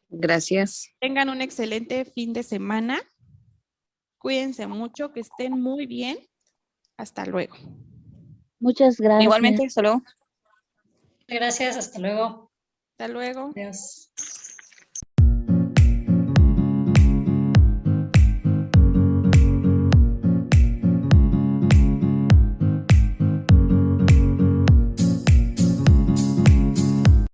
Gracias. Tengan un excelente fin de semana. Cuídense mucho, que estén muy bien. Hasta luego. Muchas gracias. Igualmente, hasta luego. Gracias, hasta luego. Hasta luego. Adiós.